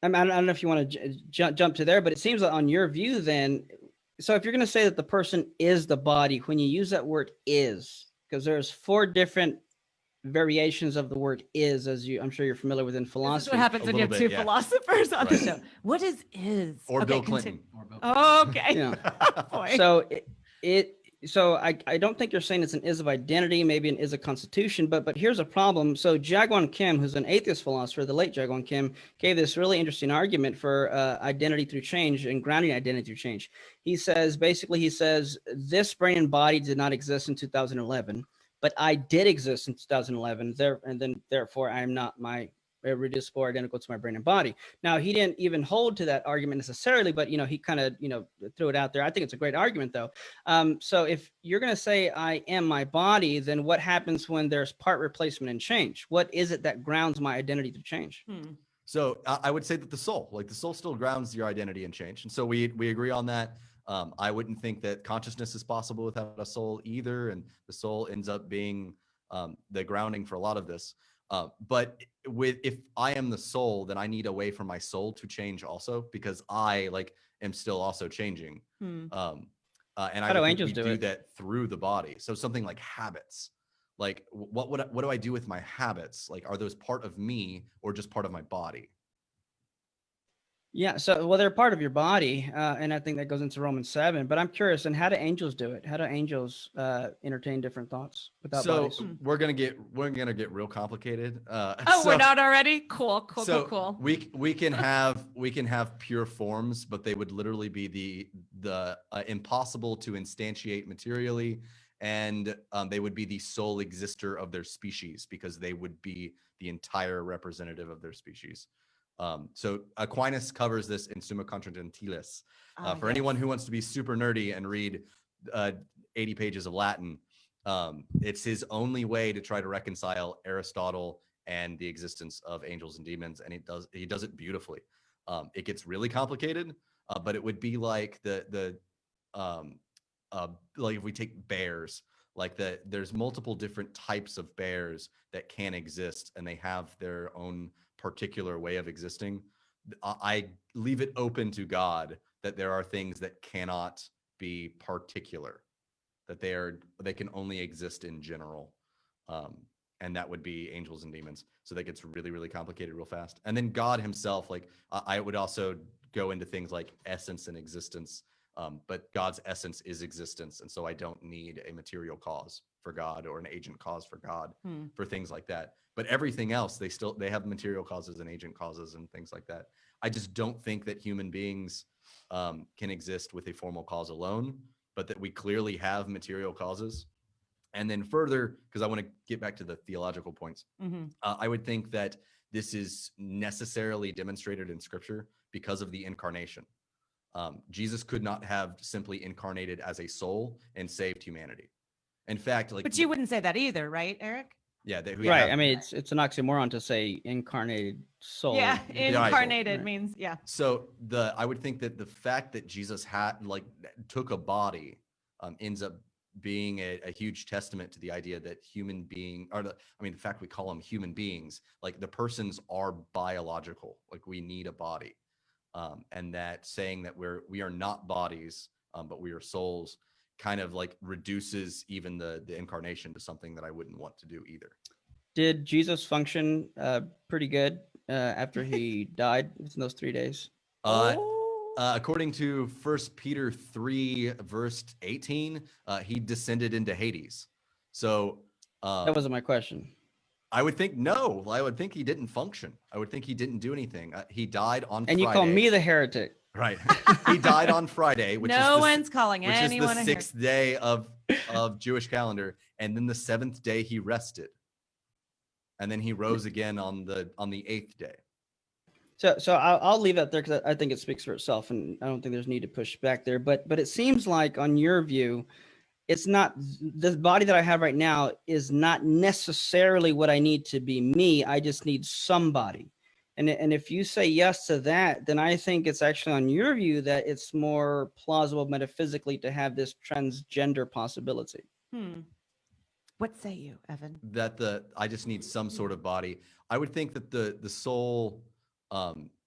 don't know if you want to jump to there, but it seems like on your view, then. So if you're going to say that the person is the body, when you use that word "is," because there's 4 different variations of the word "is," I'm sure you're familiar with in philosophy. This is what happens when you have 2 philosophers on the show. What is "is"? Or Bill Clinton. Okay. Yeah. Boy. So I don't think you're saying it's an "is" of identity, maybe an "is" of constitution, but here's a problem. So Jaegwon Kim, who's an atheist philosopher, the late Jaegwon Kim, gave this really interesting argument for identity through change and grounding identity through change. He says, this brain and body did not exist in 2011, but I did exist in 2011, therefore I am not reducible or identical to my brain and body. Now, he didn't even hold to that argument necessarily, but he kind of threw it out there. I think it's a great argument, though. So if you're going to say I am my body, then what happens when there's part replacement and change? What is it that grounds my identity through change? So I would say that the soul still grounds your identity in change, and so we agree on that. I wouldn't think that consciousness is possible without a soul either, and the soul ends up being the grounding for a lot of this. But if I am the soul, then I need a way for my soul to change also, because I am still also changing. And how do angels do that through the body? So something like habits. Like what do I do with my habits? Like, are those part of me or just part of my body? Yeah, so they're part of your body, and I think that goes into Romans 7. But I'm curious, and how do angels do it? How do angels entertain different thoughts without bodies? So we're gonna get real complicated. We're not already? Cool. We can have pure forms, but they would literally be the impossible to instantiate materially, and they would be the sole exister of their species, because they would be the entire representative of their species. So Aquinas covers this in Summa Contra Gentiles. For anyone who wants to be super nerdy and read 80 pages of Latin, it's his only way to try to reconcile Aristotle and the existence of angels and demons, and he does it beautifully. It gets really complicated, but it would be like like if we take bears, there's multiple different types of bears that can exist, and they have their own particular way of existing. I leave it open to God that there are things that cannot be particular, that they can only exist in general, and that would be angels and demons. So that gets really, really complicated real fast. And then God himself, I would also go into things like essence and existence, but God's essence is existence, and so I don't need a material cause for God or an agent cause for God for things like that. But everything else, they have material causes and agent causes and things like that. I just don't think that human beings can exist with a formal cause alone, but that we clearly have material causes. And then further, because I want to get back to the theological points, I would think that this is necessarily demonstrated in Scripture because of the incarnation. Jesus could not have simply incarnated as a soul and saved humanity. In fact, but you wouldn't say that either, right, Eric? Yeah, Right. I mean, it's an oxymoron to say incarnated soul. Yeah, Right. incarnated Right. means yeah. So I would think that the fact that Jesus took a body ends up being a huge testament to the idea that the fact we call them human beings, like the persons are biological, like we need a body, and that saying that we are not bodies, but we are souls, kind of like reduces even the incarnation to something that I wouldn't want to do either. Did Jesus function pretty good after he died in those 3 days? According to 1 Peter 3, verse 18, he descended into Hades. So That wasn't my question. I would think no. I would think he didn't function. I would think he didn't do anything. He died on Friday. And you call me the heretic. Right. He died on Friday, which No is one's calling which anyone is the 6th day of Jewish calendar, and then the 7th day he rested, and then he rose again on the 8th day. So I'll leave that there because I think it speaks for itself, and I don't think there's need to push back there. But it seems like, on your view, it's not the body that I have right now is not necessarily what I need to be me. I just need somebody. And if you say yes to that, then I think it's actually on your view that it's more plausible metaphysically to have this transgender possibility. What say you, Evan? That I just need some sort of body. I would think that the soul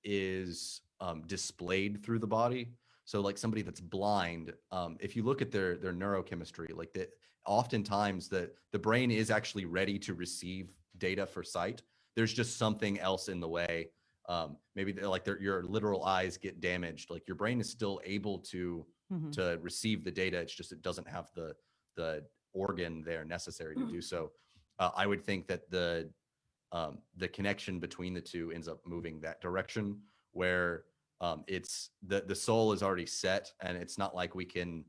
is displayed through the body. So like somebody that's blind, if you look at their neurochemistry, like that, oftentimes the brain is actually ready to receive data for sight. There's just something else in the way. Maybe your literal eyes get damaged. Like your brain is still able to receive the data. It's just it doesn't have the organ there necessary to do so. I would think that the connection between the two ends up moving that direction, where it's the soul is already set, and it's not like we can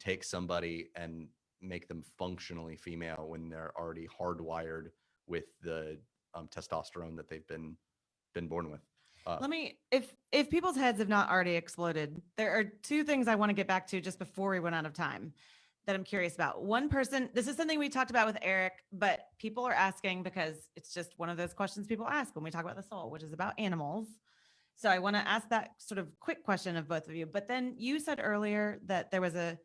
take somebody and make them functionally female when they're already hardwired with the testosterone that they've been born with. Let me, if people's heads have not already exploded, there are two things I want to get back to just before we run out of time that I'm curious about. One person, this is something we talked about with Eric, but people are asking because it's just one of those questions people ask when we talk about the soul, which is about animals. So I want to ask that sort of quick question of both of you. But then you said earlier that there was a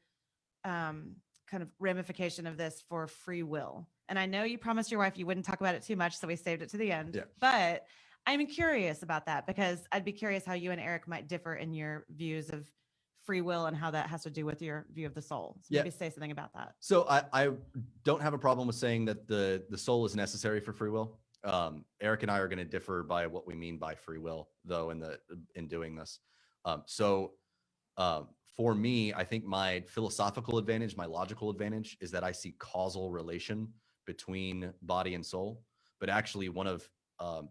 kind of ramification of this for free will. And I know you promised your wife you wouldn't talk about it too much, so we saved it to the end. Yeah. But I'm curious about that because I'd be curious how you and Eric might differ in your views of free will and how that has to do with your view of the soul. So maybe say something about that. So I don't have a problem with saying that the soul is necessary for free will. Eric and I are going to differ by what we mean by free will, though, in doing this. For me, I think my philosophical advantage, my logical advantage, is that I see causal relation between body and soul. But actually, one of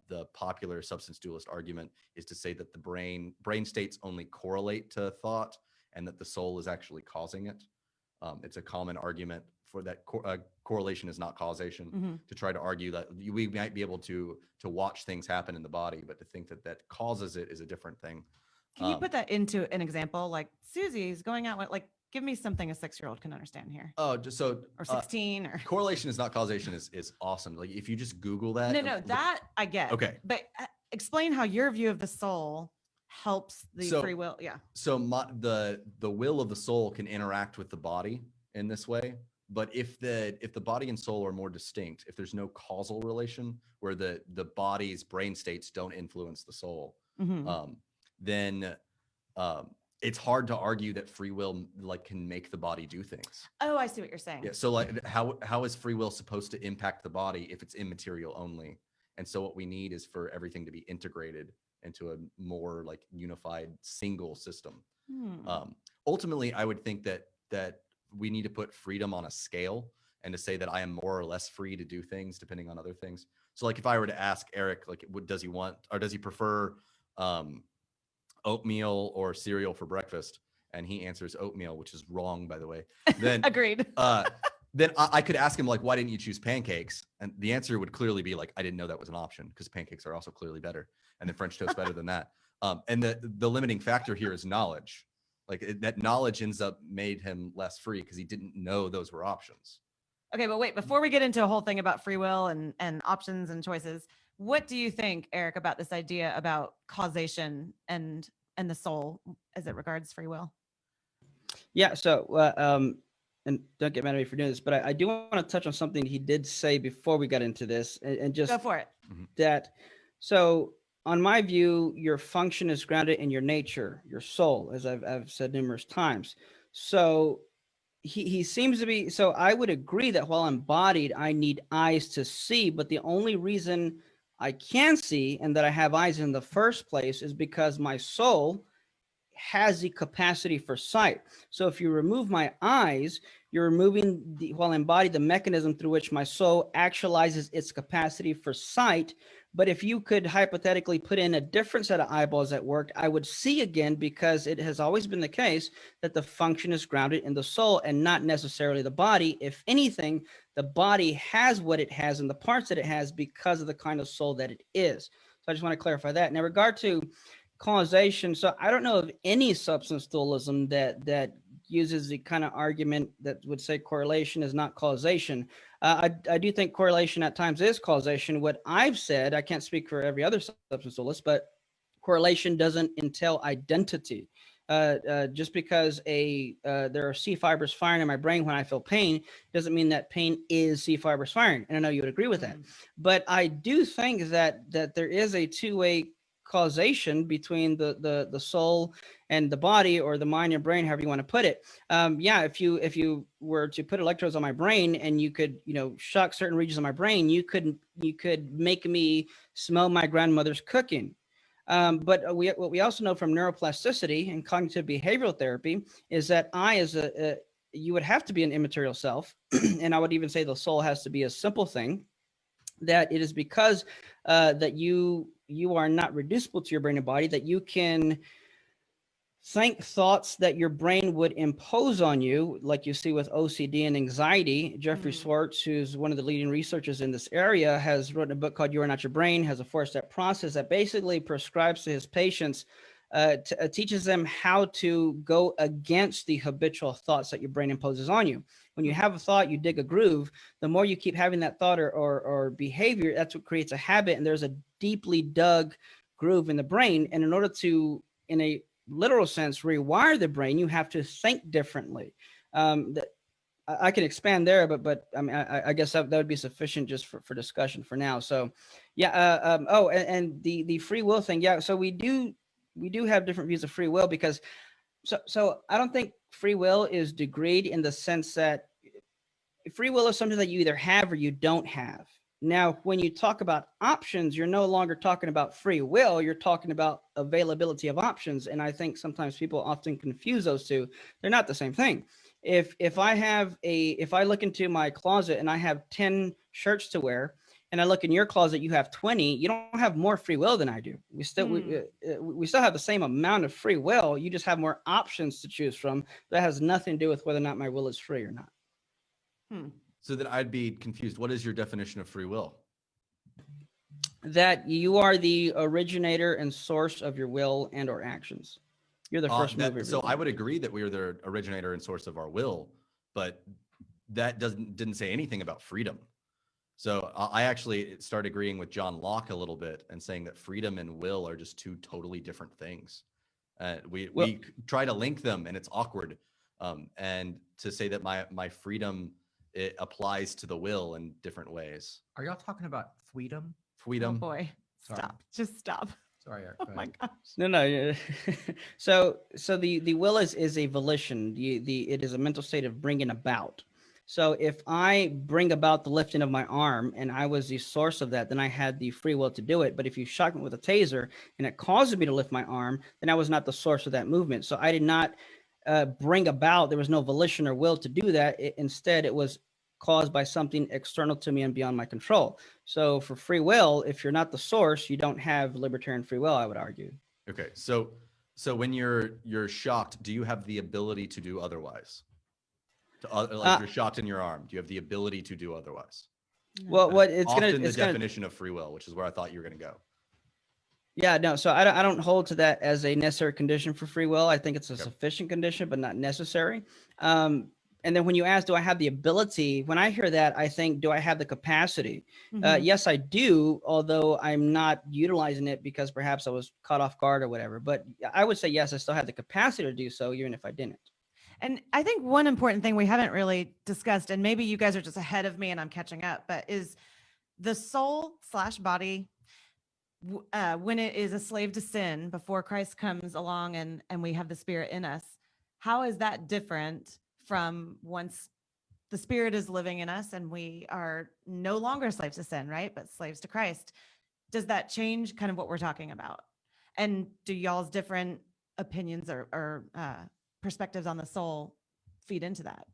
the popular substance dualist argument is to say that the brain states only correlate to thought, and that the soul is actually causing it. It's a common argument for that correlation is not causation, to try to argue that we might be able to watch things happen in the body, but to think that causes it is a different thing. Can you put that into an example? Like Susie's going out with, like, give me something a 6-year-old can understand here. Oh, just so or 16 or correlation is not causation is awesome. Like if you just Google that. No, that I get. Okay. But explain how your view of the soul helps the free will. Yeah. So the will of the soul can interact with the body in this way. But if the body and soul are more distinct, if there's no causal relation where the body's brain states don't influence the soul, then it's hard to argue that free will can make the body do things. Oh, I see what you're saying. Yeah. So how is free will supposed to impact the body if it's immaterial only? And so what we need is for everything to be integrated into a more unified single system. Ultimately, I would think that we need to put freedom on a scale, and to say that I am more or less free to do things depending on other things. So if I were to ask Eric, what does he want, or does he prefer oatmeal or cereal for breakfast, and he answers oatmeal, which is wrong, by the way, then agreed. Then I could ask him why didn't you choose pancakes? And the answer would clearly be I didn't know that was an option, because pancakes are also clearly better, and then French toast better than that. And the limiting factor here is knowledge. That knowledge ends up made him less free because he didn't know those were options. Okay, but wait, before we get into a whole thing about free will and options and choices, what do you think, Eric, about this idea about causation and the soul as it regards free will? Yeah. So, and don't get mad at me for doing this, but I do want to touch on something he did say before we got into this, and just Go for it. that. So, on my view, your function is grounded in your nature, your soul, as I've said numerous times. So, he seems to be. So, I would agree that while embodied, I need eyes to see, but the only reason I can see and that I have eyes in the first place is because my soul has the capacity for sight. So if you remove my eyes, you're removing while embodied, the mechanism through which my soul actualizes its capacity for sight. But if you could hypothetically put in a different set of eyeballs that worked, I would see again, because it has always been the case that the function is grounded in the soul and not necessarily the body. If anything, the body has what it has and the parts that it has because of the kind of soul that it is. So I just want to clarify that. Now, in regard to causation, so I don't know of any substance dualism that uses the kind of argument that would say correlation is not causation. I do think correlation at times is causation. What I've said, I can't speak for every other substance dualist, but correlation doesn't entail identity. Just because there are C fibers firing in my brain when I feel pain doesn't mean that pain is C fibers firing. And I know you would agree with that. But I do think that there is a two-way causation between the soul and the body, or the mind and brain, however you want to put it. If you were to put electrodes on my brain and you could, shock certain regions of my brain, you could make me smell my grandmother's cooking. But what we also know from neuroplasticity and cognitive behavioral therapy is that you would have to be an immaterial self, and I would even say the soul has to be a simple thing. That it is because that you are not reducible to your brain and body, that you can think thoughts that your brain would impose on you, like you see with OCD and anxiety. Jeffrey Schwartz, who's one of the leading researchers in this area, has written a book called You Are Not Your Brain, has a 4-step process that basically prescribes to his patients, teaches them how to go against the habitual thoughts that your brain imposes on you. When you have a thought, you dig a groove. The more you keep having that thought or behavior, that's what creates a habit. And there's a deeply dug groove in the brain. And in order to, in a literal sense, rewire the brain, you have to think differently. I can expand there, but I mean, I guess that would be sufficient just for discussion for now. So, yeah. And the free will thing. Yeah. So we do have different views of free will, because so I don't think free will is degreed in the sense that free will is something that you either have or you don't have. Now, when you talk about options, you're no longer talking about free will, you're talking about availability of options. And I think sometimes people often confuse those two. They're not the same thing. If I look into my closet and I have 10 shirts to wear, and I look in your closet, you have 20, you don't have more free will than I do. We still have the same amount of free will. You just have more options to choose from. That has nothing to do with whether or not my will is free or not. So that I'd be confused. What is your definition of free will? That you are the originator and source of your will and or actions. You're the first mover. So I would agree that we are the originator and source of our will, but that didn't say anything about freedom. So I actually started agreeing with John Locke a little bit and saying that freedom and will are just two totally different things. We try to link them and it's awkward. And to say that my freedom, it applies to the will in different ways. Are y'all talking about freedom? Oh boy, Sorry. stop! Just stop! Sorry, Eric. Oh my gosh. No. So the will is a volition. It is a mental state of bringing about. So if I bring about the lifting of my arm and I was the source of that, then I had the free will to do it. But if you shock me with a taser and it causes me to lift my arm, then I was not the source of that movement. So I did not bring about, there was no volition or will to do that. Instead, it was caused by something external to me and beyond my control. So for free will, if you're not the source, you don't have libertarian free will, I would argue. Okay. So when you're shocked, do you have the ability to do otherwise? Like you're shocked in your arm, do you have the ability to do otherwise? Well, what it's often gonna, it's the definition of free will, which is where I thought you were going to go. Yeah, no. So I don't hold to that as a necessary condition for free will. I think it's a sufficient condition, but not necessary. And then when you ask, do I have the ability? When I hear that, I think, do I have the capacity? Mhm. Yes, I do, although I'm not utilizing it because perhaps I was caught off guard or whatever. But I would say, yes, I still have the capacity to do so, even if I didn't. And I think one important thing we haven't really discussed, and maybe you guys are just ahead of me and I'm catching up, but is the soul slash body, when it is a slave to sin before Christ comes along and we have the Spirit in us, how is that different from once the Spirit is living in us and we are no longer slaves to sin, right? But slaves to Christ. Does that change kind of what we're talking about? And do y'all's different opinions or perspectives on the soul feed into that?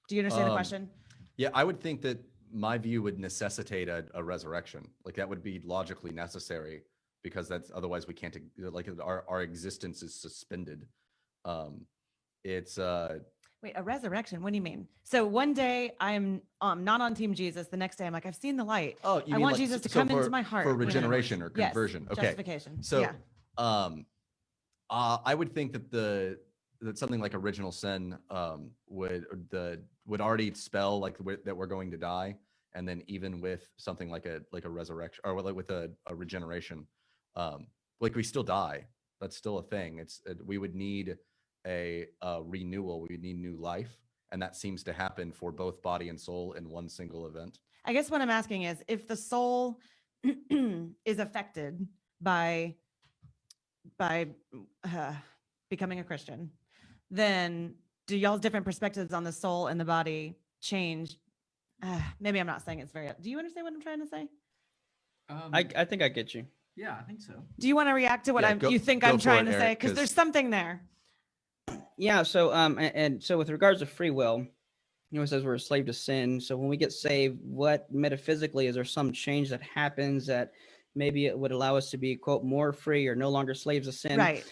Do you understand the question? Yeah, I would think that my view would necessitate a resurrection. Like that would be logically necessary because that's otherwise we can't, like our existence is suspended. It's Wait, a resurrection? What do you mean? So one day I'm not on Team Jesus. The next day I'm like, I've seen the light. oh, you I mean want like, Jesus to so come into my heart. for you know? regeneration or Yes, conversion. Okay, justification. so Yeah. I would think that that something like original sin would already spell like that we're going to die, and then even with something like a resurrection or like with a regeneration, like we still die. That's still a thing. We would need a renewal. We would need new life, and that seems to happen for both body and soul in one single event. I guess what I'm asking is if the soul is affected by becoming a Christian, then do y'all's different perspectives on the soul and the body change? Maybe I'm not saying it's very. Do you understand what I'm trying to say? I think I get you. Yeah, I think so. Do you want to react to what you think go I'm for trying it, to say? Eric, Because there's something there. Yeah. So, and so with regards to free will, it says we're a slave to sin. So when we get saved, what metaphysically is there some change that happens that maybe it would allow us to be, quote, more free or no longer slaves of sin? Right.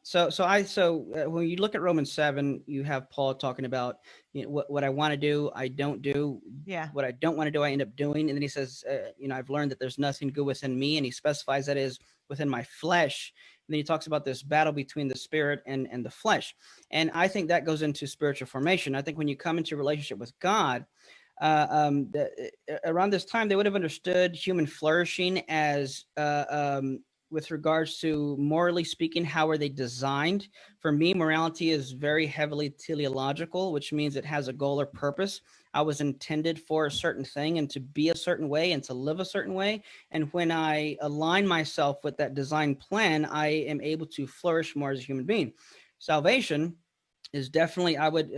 So when you look at Romans 7, you have Paul talking about, what I want to do, I don't do. Yeah. What I don't want to do, I end up doing. And then he says, I've learned that there's nothing good within me. And he specifies that is within my flesh. And then he talks about this battle between the spirit and the flesh. And I think that goes into spiritual formation. I think when you come into a relationship with God, around this time, they would have understood human flourishing as with regards to morally speaking, how are they designed? For me, morality is very heavily teleological, which means it has a goal or purpose. I was intended for a certain thing and to be a certain way and to live a certain way. And when I align myself with that design plan, I am able to flourish more as a human being. Salvation is definitely, I would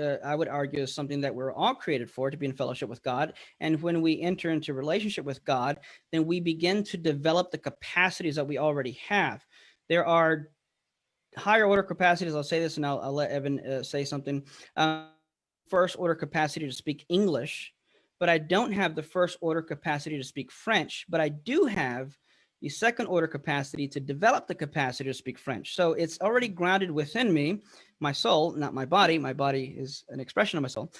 argue, is something that we're all created for, to be in fellowship with God. And when we enter into relationship with God, then we begin to develop the capacities that we already have. There are higher order capacities. I'll say this, and I'll let Evan say something. First order capacity to speak English, but I don't have the first order capacity to speak French, but I do have the second order capacity to develop the capacity to speak French. So it's already grounded within me, my soul, not my body. My body is an expression of my soul.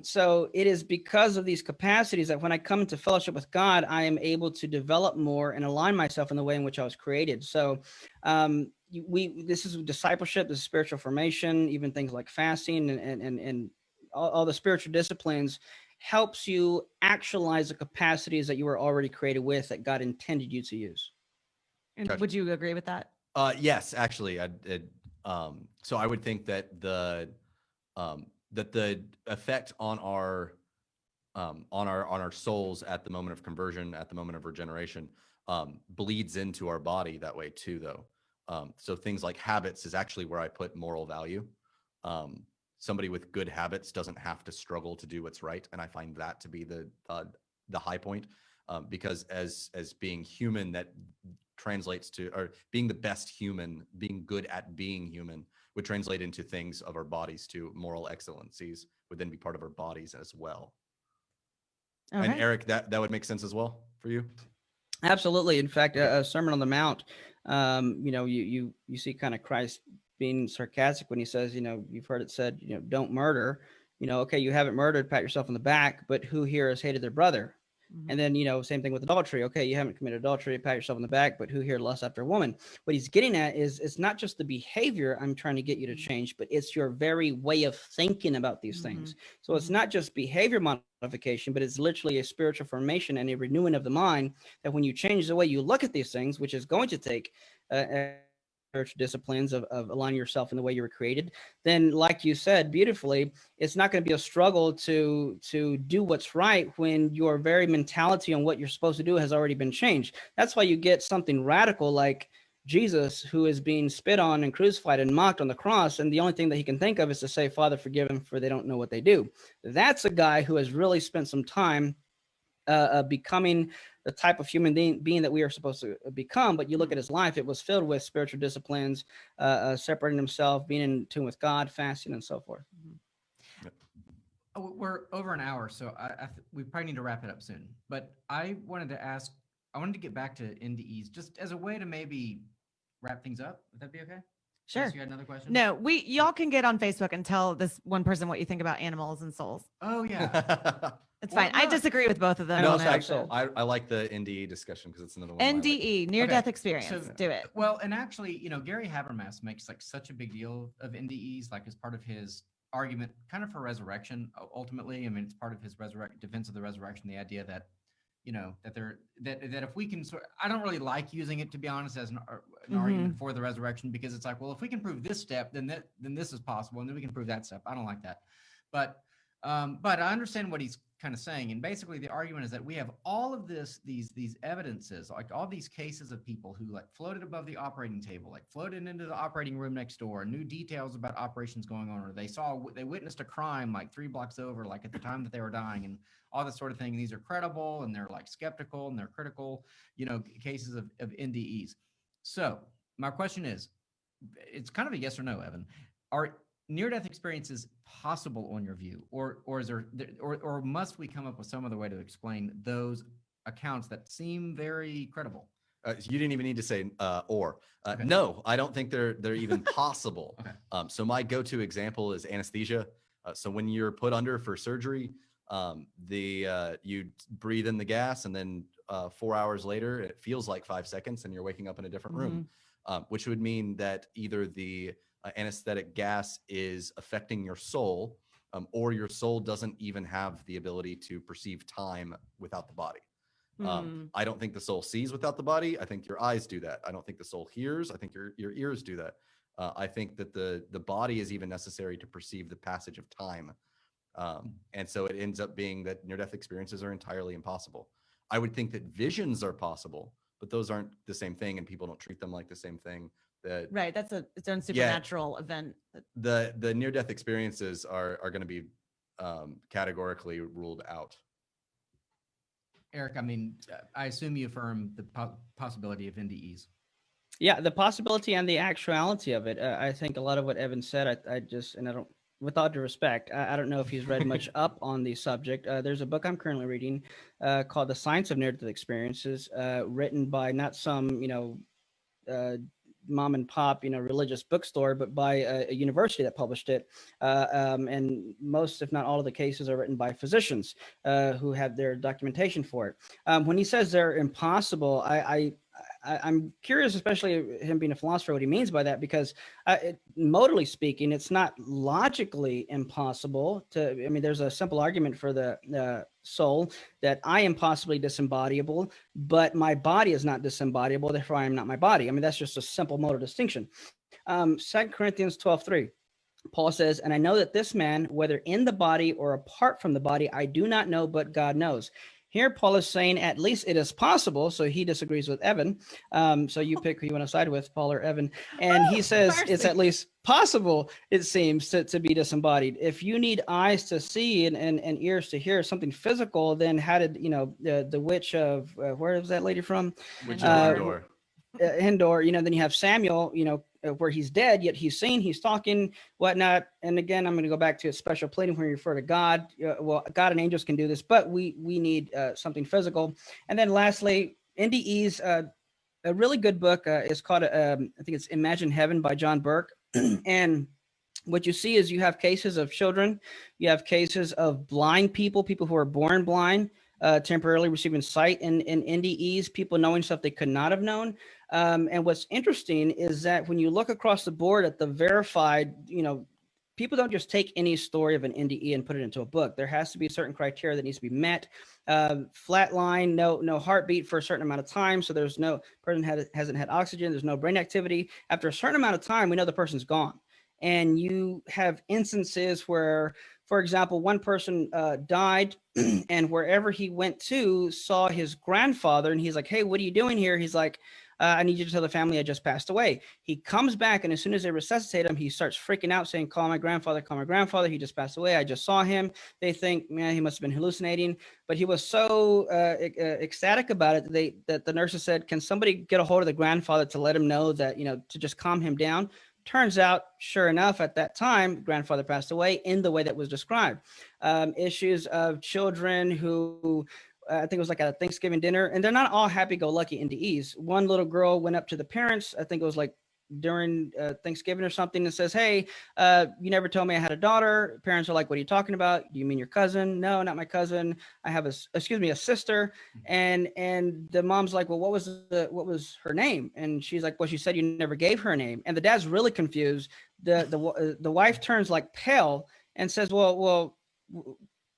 So it is because of these capacities that when I come into fellowship with God, I am able to develop more and align myself in the way in which I was created. So this is discipleship, this is spiritual formation, even things like fasting and all the spiritual disciplines helps you actualize the capacities that you were already created with, that God intended you to use. And Gotcha. would you agree with that? Yes, actually, so I would think that the effect on our souls at the moment of conversion, at the moment of regeneration, bleeds into our body that way too, though. So things like habits is actually where I put moral value. Somebody with good habits doesn't have to struggle to do what's right, and I find that to be the high point, because as being human, that translates to, or being the best human, being good at being human, would translate into things of our bodies too. Moral excellencies would then be part of our bodies as well. Okay. And Eric, that would make sense as well for you? Absolutely. In fact, a Sermon on the Mount, you see kind of Christ being sarcastic when he says, you've heard it said, don't murder. Okay, you haven't murdered, pat yourself on the back, but who here has hated their brother? And then, same thing with adultery. Okay, you haven't committed adultery, pat yourself on the back, but who here lusts after a woman? What he's getting at is it's not just the behavior I'm trying to get you to change, but it's your very way of thinking about these things. So it's not just behavior modification, but it's literally a spiritual formation and a renewing of the mind, that when you change the way you look at these things, which is going to take spiritual disciplines of aligning yourself in the way you were created, then like you said beautifully, it's not going to be a struggle to do what's right when your very mentality on what you're supposed to do has already been changed. That's why you get something radical like Jesus, who is being spit on and crucified and mocked on the cross, and the only thing that he can think of is to say, Father, forgive them, for they don't know what they do. That's a guy who has really spent some time becoming the type of human being that we are supposed to become. But you look at his life, it was filled with spiritual disciplines, separating himself, being in tune with God, fasting, and so forth. We're over an hour, so we probably need to wrap it up soon. But I wanted to get back to NDEs just as a way to maybe wrap things up. Would that be okay? Sure. Yes, you had another question? No, y'all can get on Facebook and tell this one person what you think about animals and souls. Oh yeah. It's fine. I disagree with both of them. No, on that. so I like the NDE discussion because it's another one. NDE, near-death experience. So, do it. Well, and actually, Gary Habermas makes like such a big deal of NDEs, like as part of his argument, kind of for resurrection. Ultimately, I mean, it's part of his defense of the resurrection. The idea that that if we can I don't really like using it, to be honest, as an argument for the resurrection, because it's like, well, if we can prove this step, then this is possible, and then we can prove that step. I don't like that, but I understand what he's kind of saying, and basically the argument is that we have all of these evidences, like all these cases of people who like floated above the operating table, like floated into the operating room next door, knew details about operations going on, or they witnessed a crime like 3 blocks over, like at the time that they were dying, and all this sort of thing. And these are credible, and they're like skeptical, and they're critical, cases of NDEs. So my question is, it's kind of a yes or no, Evan. Are near-death experiences possible on your view, or is there, or must we come up with some other way to explain those accounts that seem very credible? You didn't even need to say or. Okay. No, I don't think they're even possible. Okay. So my go-to example is anesthesia. So when you're put under for surgery, you breathe in the gas, and then 4 hours later, it feels like 5 seconds, and you're waking up in a different room, which would mean that either the anesthetic gas is affecting your soul, or your soul doesn't even have the ability to perceive time without the body. I don't think the soul sees without the body. I think your eyes do that. I don't think the soul hears. I think your ears do that. I think that the body is even necessary to perceive the passage of time. And so it ends up being that near-death experiences are entirely impossible. I would think that visions are possible, but those aren't the same thing, and people don't treat them like the same thing. Right, that's its own supernatural event. The near-death experiences are going to be categorically ruled out. Eric, I mean, I assume you affirm the possibility of NDEs. Yeah, the possibility and the actuality of it. I think a lot of what Evan said, I don't, with all due respect, I don't know if he's read much up on the subject. There's a book I'm currently reading called The Science of Near-Death Experiences, written by not some, mom and pop, religious bookstore, but by a university that published it. And most, if not all of the cases are written by physicians who have their documentation for it. When he says they're impossible, I'm curious, especially him being a philosopher, what he means by that, because modally speaking, it's not logically impossible to, there's a simple argument for the soul that I am possibly disembodiable, but my body is not disembodiable, therefore I am not my body. That's just a simple modal distinction. 2 Corinthians 12:3. Paul says, and I know that this man, whether in the body or apart from the body, I do not know, but God knows. Here, Paul is saying at least it is possible. So he disagrees with Evan. So you pick who you want to side with, Paul or Evan. And he says it's at least possible, it seems, to be disembodied. If you need eyes to see and ears to hear something physical, then how did, the witch of, where was that lady from? Witch of Endor. Endor, then you have Samuel, where he's dead, yet he's seen, he's talking, whatnot. And again, I'm going to go back to a special pleading when you refer to God. Well, God and angels can do this, but we need something physical. And then lastly, NDEs, a really good book is called, I think it's Imagine Heaven by John Burke. And what you see is you have cases of children, you have cases of blind people who are born blind, temporarily receiving sight in NDEs, people knowing stuff they could not have known. And what's interesting is that when you look across the board at the verified, people don't just take any story of an NDE and put it into a book. There has to be certain criteria that needs to be met. Flat line, no heartbeat for a certain amount of time. So there's no person hasn't had oxygen. There's no brain activity. After a certain amount of time, we know the person's gone. And you have instances where, for example, one person died and wherever he went to saw his grandfather and he's like, hey, what are you doing here? He's like, I need you to tell the family I just passed away. He comes back, and as soon as they resuscitate him, he starts freaking out, saying, call my grandfather, call my grandfather. He just passed away. I just saw him. They think, man, he must have been hallucinating. But he was so ecstatic about it that the nurses said, can somebody get a hold of the grandfather to let him know that, to just calm him down? Turns out, sure enough, at that time, grandfather passed away in the way that was described. Issues of children who... I think it was like at a Thanksgiving dinner, and they're not all happy-go-lucky NDEs. One little girl went up to the parents, I think it was like during Thanksgiving or something, and says, hey, you never told me I had a daughter. Parents are like, what are you talking about? Do you mean your cousin? No, not my cousin. I have a sister. And the mom's like, well, what was her name? And she's like, well, she said you never gave her a name. And the dad's really confused. The wife turns like pale and says, well,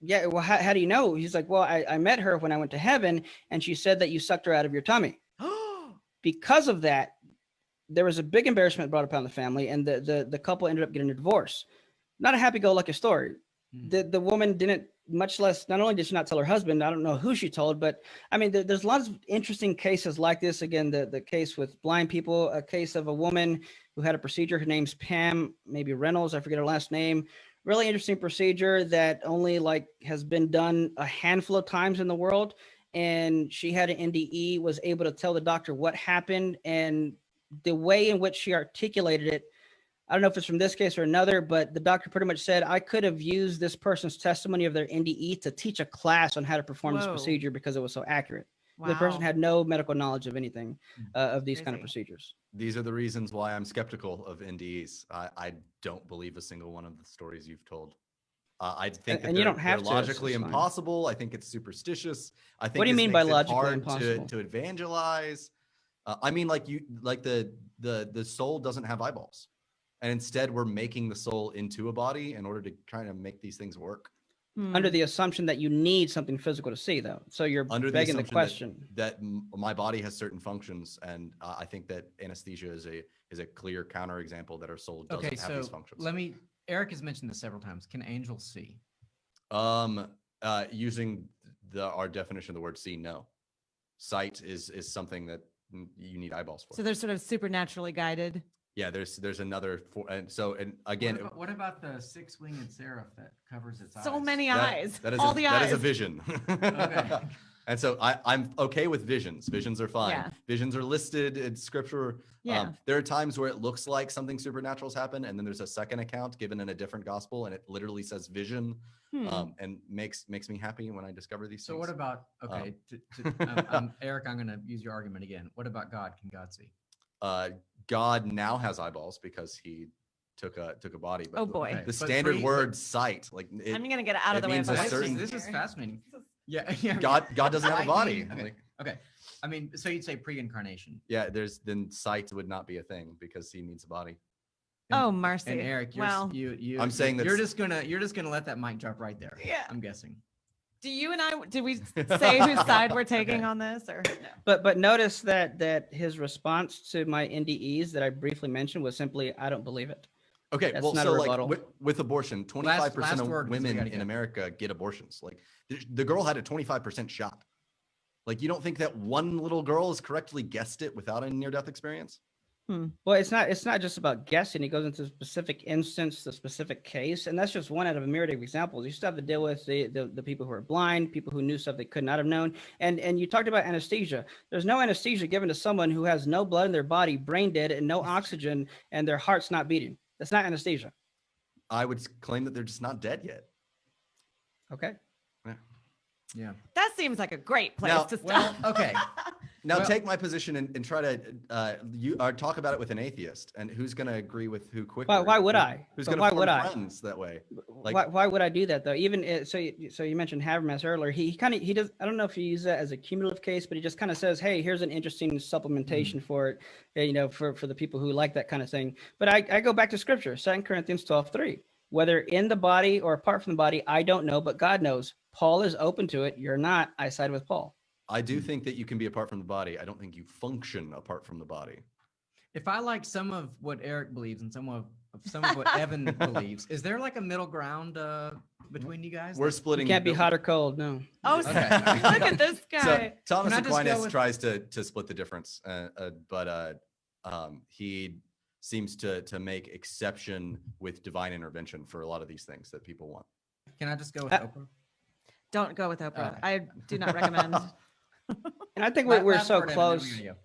yeah, well, how do you know? He's like, well, I met her when I went to heaven, and she said that you sucked her out of your tummy. Because of that, there was a big embarrassment brought upon the family, and the couple ended up getting a divorce. Not a happy-go-lucky story. The woman didn't, much less, not only did she not tell her husband, I don't know who she told, but I mean, there's lots of interesting cases like this. Again, the case with blind people, a case of a woman who had a procedure. Her name's Pam, maybe Reynolds, I forget her last name. Really interesting procedure that only has been done a handful of times in the world. And she had an NDE, was able to tell the doctor what happened, and the way in which she articulated it, I don't know if it's from this case or another, but the doctor pretty much said, I could have used this person's testimony of their NDE to teach a class on how to perform this procedure because it was so accurate. Wow. The person had no medical knowledge of anything of these kind of procedures. These are the reasons why I'm skeptical of NDEs. I don't believe a single one of the stories you've told. I think that they're logically impossible. I think it's superstitious. I think what do you mean by logically hard impossible? To evangelize. I mean, the soul doesn't have eyeballs, and instead we're making the soul into a body in order to try to make these things work. Under the assumption that you need something physical to see, though. So you're begging the question that my body has certain functions, and I think that anesthesia is a clear counterexample that our soul doesn't have these functions. Eric has mentioned this several times. Can angels see? Using our definition of the word see, no. Sight is something that you need eyeballs for. So they're sort of supernaturally guided. Yeah, there's another and again, what about the six-winged seraph that covers its eyes? So many eyes. That is all the eyes. That is a vision. Okay. And so I'm okay with visions. Visions are fine. Yeah. Visions are listed in scripture. Yeah. There are times where it looks like something supernatural's happened, and then there's a second account given in a different gospel, and it literally says vision, and makes me happy when I discover these things. So what about Eric? I'm going to use your argument again. What about God? Can God see? God now has eyeballs because he took a body. But oh boy! The standard word sight, I'm gonna get it out of the way. This is fascinating. Yeah. God doesn't have a body. Okay. I mean, so you'd say pre-incarnation. Yeah. Then sight would not be a thing because he needs a body. Mercy. And Eric, I'm saying that you're just gonna let that mic drop right there. Yeah. I'm guessing. Did we say whose side we're taking on this or no? But notice that his response to my NDEs that I briefly mentioned was simply, I don't believe it. Okay, that's well, not so a rebuttal. with abortion, 25% of women in America get abortions. Like the girl had a 25% shot. Like, you don't think that one little girl has correctly guessed it without a near-death experience? Well, it's not just about guessing. It goes into a specific instance, the specific case, and that's just one out of a myriad of examples. You still have to deal with the people who are blind, people who knew stuff they could not have known, and you talked about anesthesia. There's no anesthesia given to someone who has no blood in their body, brain dead, and no oxygen, and their heart's not beating. That's not anesthesia. I would claim that they're just not dead yet. Okay. Yeah. That seems like a great place to stop. Well, okay. Now take my position and try to talk about it with an atheist, and who's going to agree with who quicker? Why would I? Who's But going to why would form I? friends that way? Why would I do that though? Even so you mentioned Habermas earlier. He does. I don't know if he uses that as a cumulative case, but he just kind of says, "Hey, here's an interesting supplementation for it." For the people who like that kind of thing. But I go back to Scripture, 2 Corinthians 12:3. Whether in the body or apart from the body, I don't know, but God knows. Paul is open to it. You're not. I side with Paul. I do think that you can be apart from the body. I don't think you function apart from the body. If I like some of what Eric believes and some of what Evan believes, is there like a middle ground between you guys? We're splitting. You can't be hot or cold. No. Oh, Okay. look at this guy. So Thomas Can I just go Aquinas with- tries to split the difference, but he seems to make exception with divine intervention for a lot of these things that people want. Can I just go with Oprah? Don't go with Oprah. Okay. I do not recommend. And I think we're Last so word, Evan, then close. we're gonna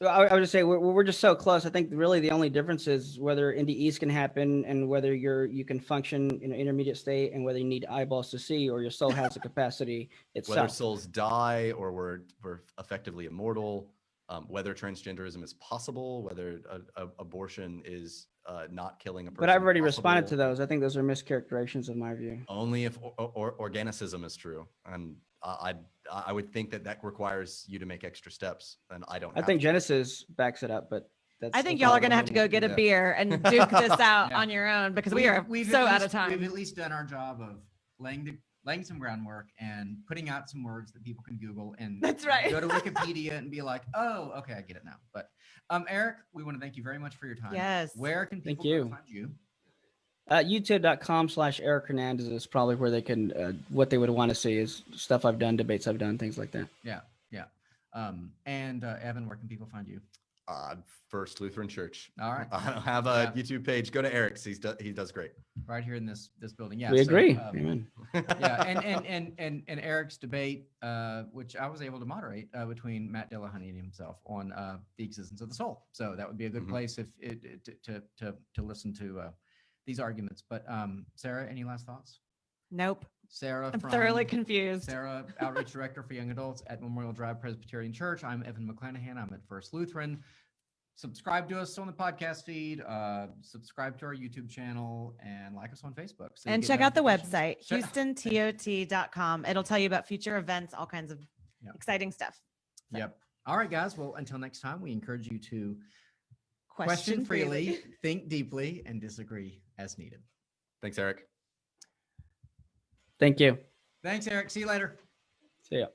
go. I would just say we're just so close. I think really the only difference is whether NDEs can happen and whether you can function in an intermediate state and whether you need eyeballs to see or your soul has the capacity itself. Whether souls die or we're effectively immortal, whether transgenderism is possible, whether abortion is not killing a person. But I've already possible. responded to those. I think those are mischaracterizations of my view. Only if organicism is true, and I would think that requires you to make extra steps, and I don't. I think Genesis backs it up, but that's. I think y'all are going to have to go get a beer and duke this out Yeah. on your own because we've so out of time. We've at least done our job of laying some groundwork and putting out some words that people can Google and That's right. go to Wikipedia and be like, oh, okay, I get it now. But Eric, we want to thank you very much for your time. Yes. Where can Thank people you. go find you? YouTube.com/Eric Hernandez is probably where they can, what they would want to see is stuff I've done, debates I've done, things like that. Yeah. And Evan, where can people find you? First Lutheran Church. All right. I don't have a YouTube page. Go to Eric's. He does great. Right here in this building. Yeah. We agree. Amen. Yeah, and Eric's debate, which I was able to moderate between Matt Dillahunty and himself on the existence of the soul. So that would be a good place if to listen to these arguments. But Sarah, any last thoughts? Nope. Sarah, I'm from thoroughly confused. Sarah, Outreach Director for Young Adults at Memorial Drive Presbyterian Church. I'm Evan McClanahan. I'm at First Lutheran. Subscribe to us on the podcast feed. Subscribe to our YouTube channel and like us on Facebook. So And check out the notifications. website, HoustonTOT.com. It'll tell you about future events, all kinds of exciting stuff. So, Yep. All right, guys. Well, until next time, we encourage you to Question freely. think deeply, and disagree as needed. Thanks, Eric. Thank you. Thanks, Eric. See you later. See ya.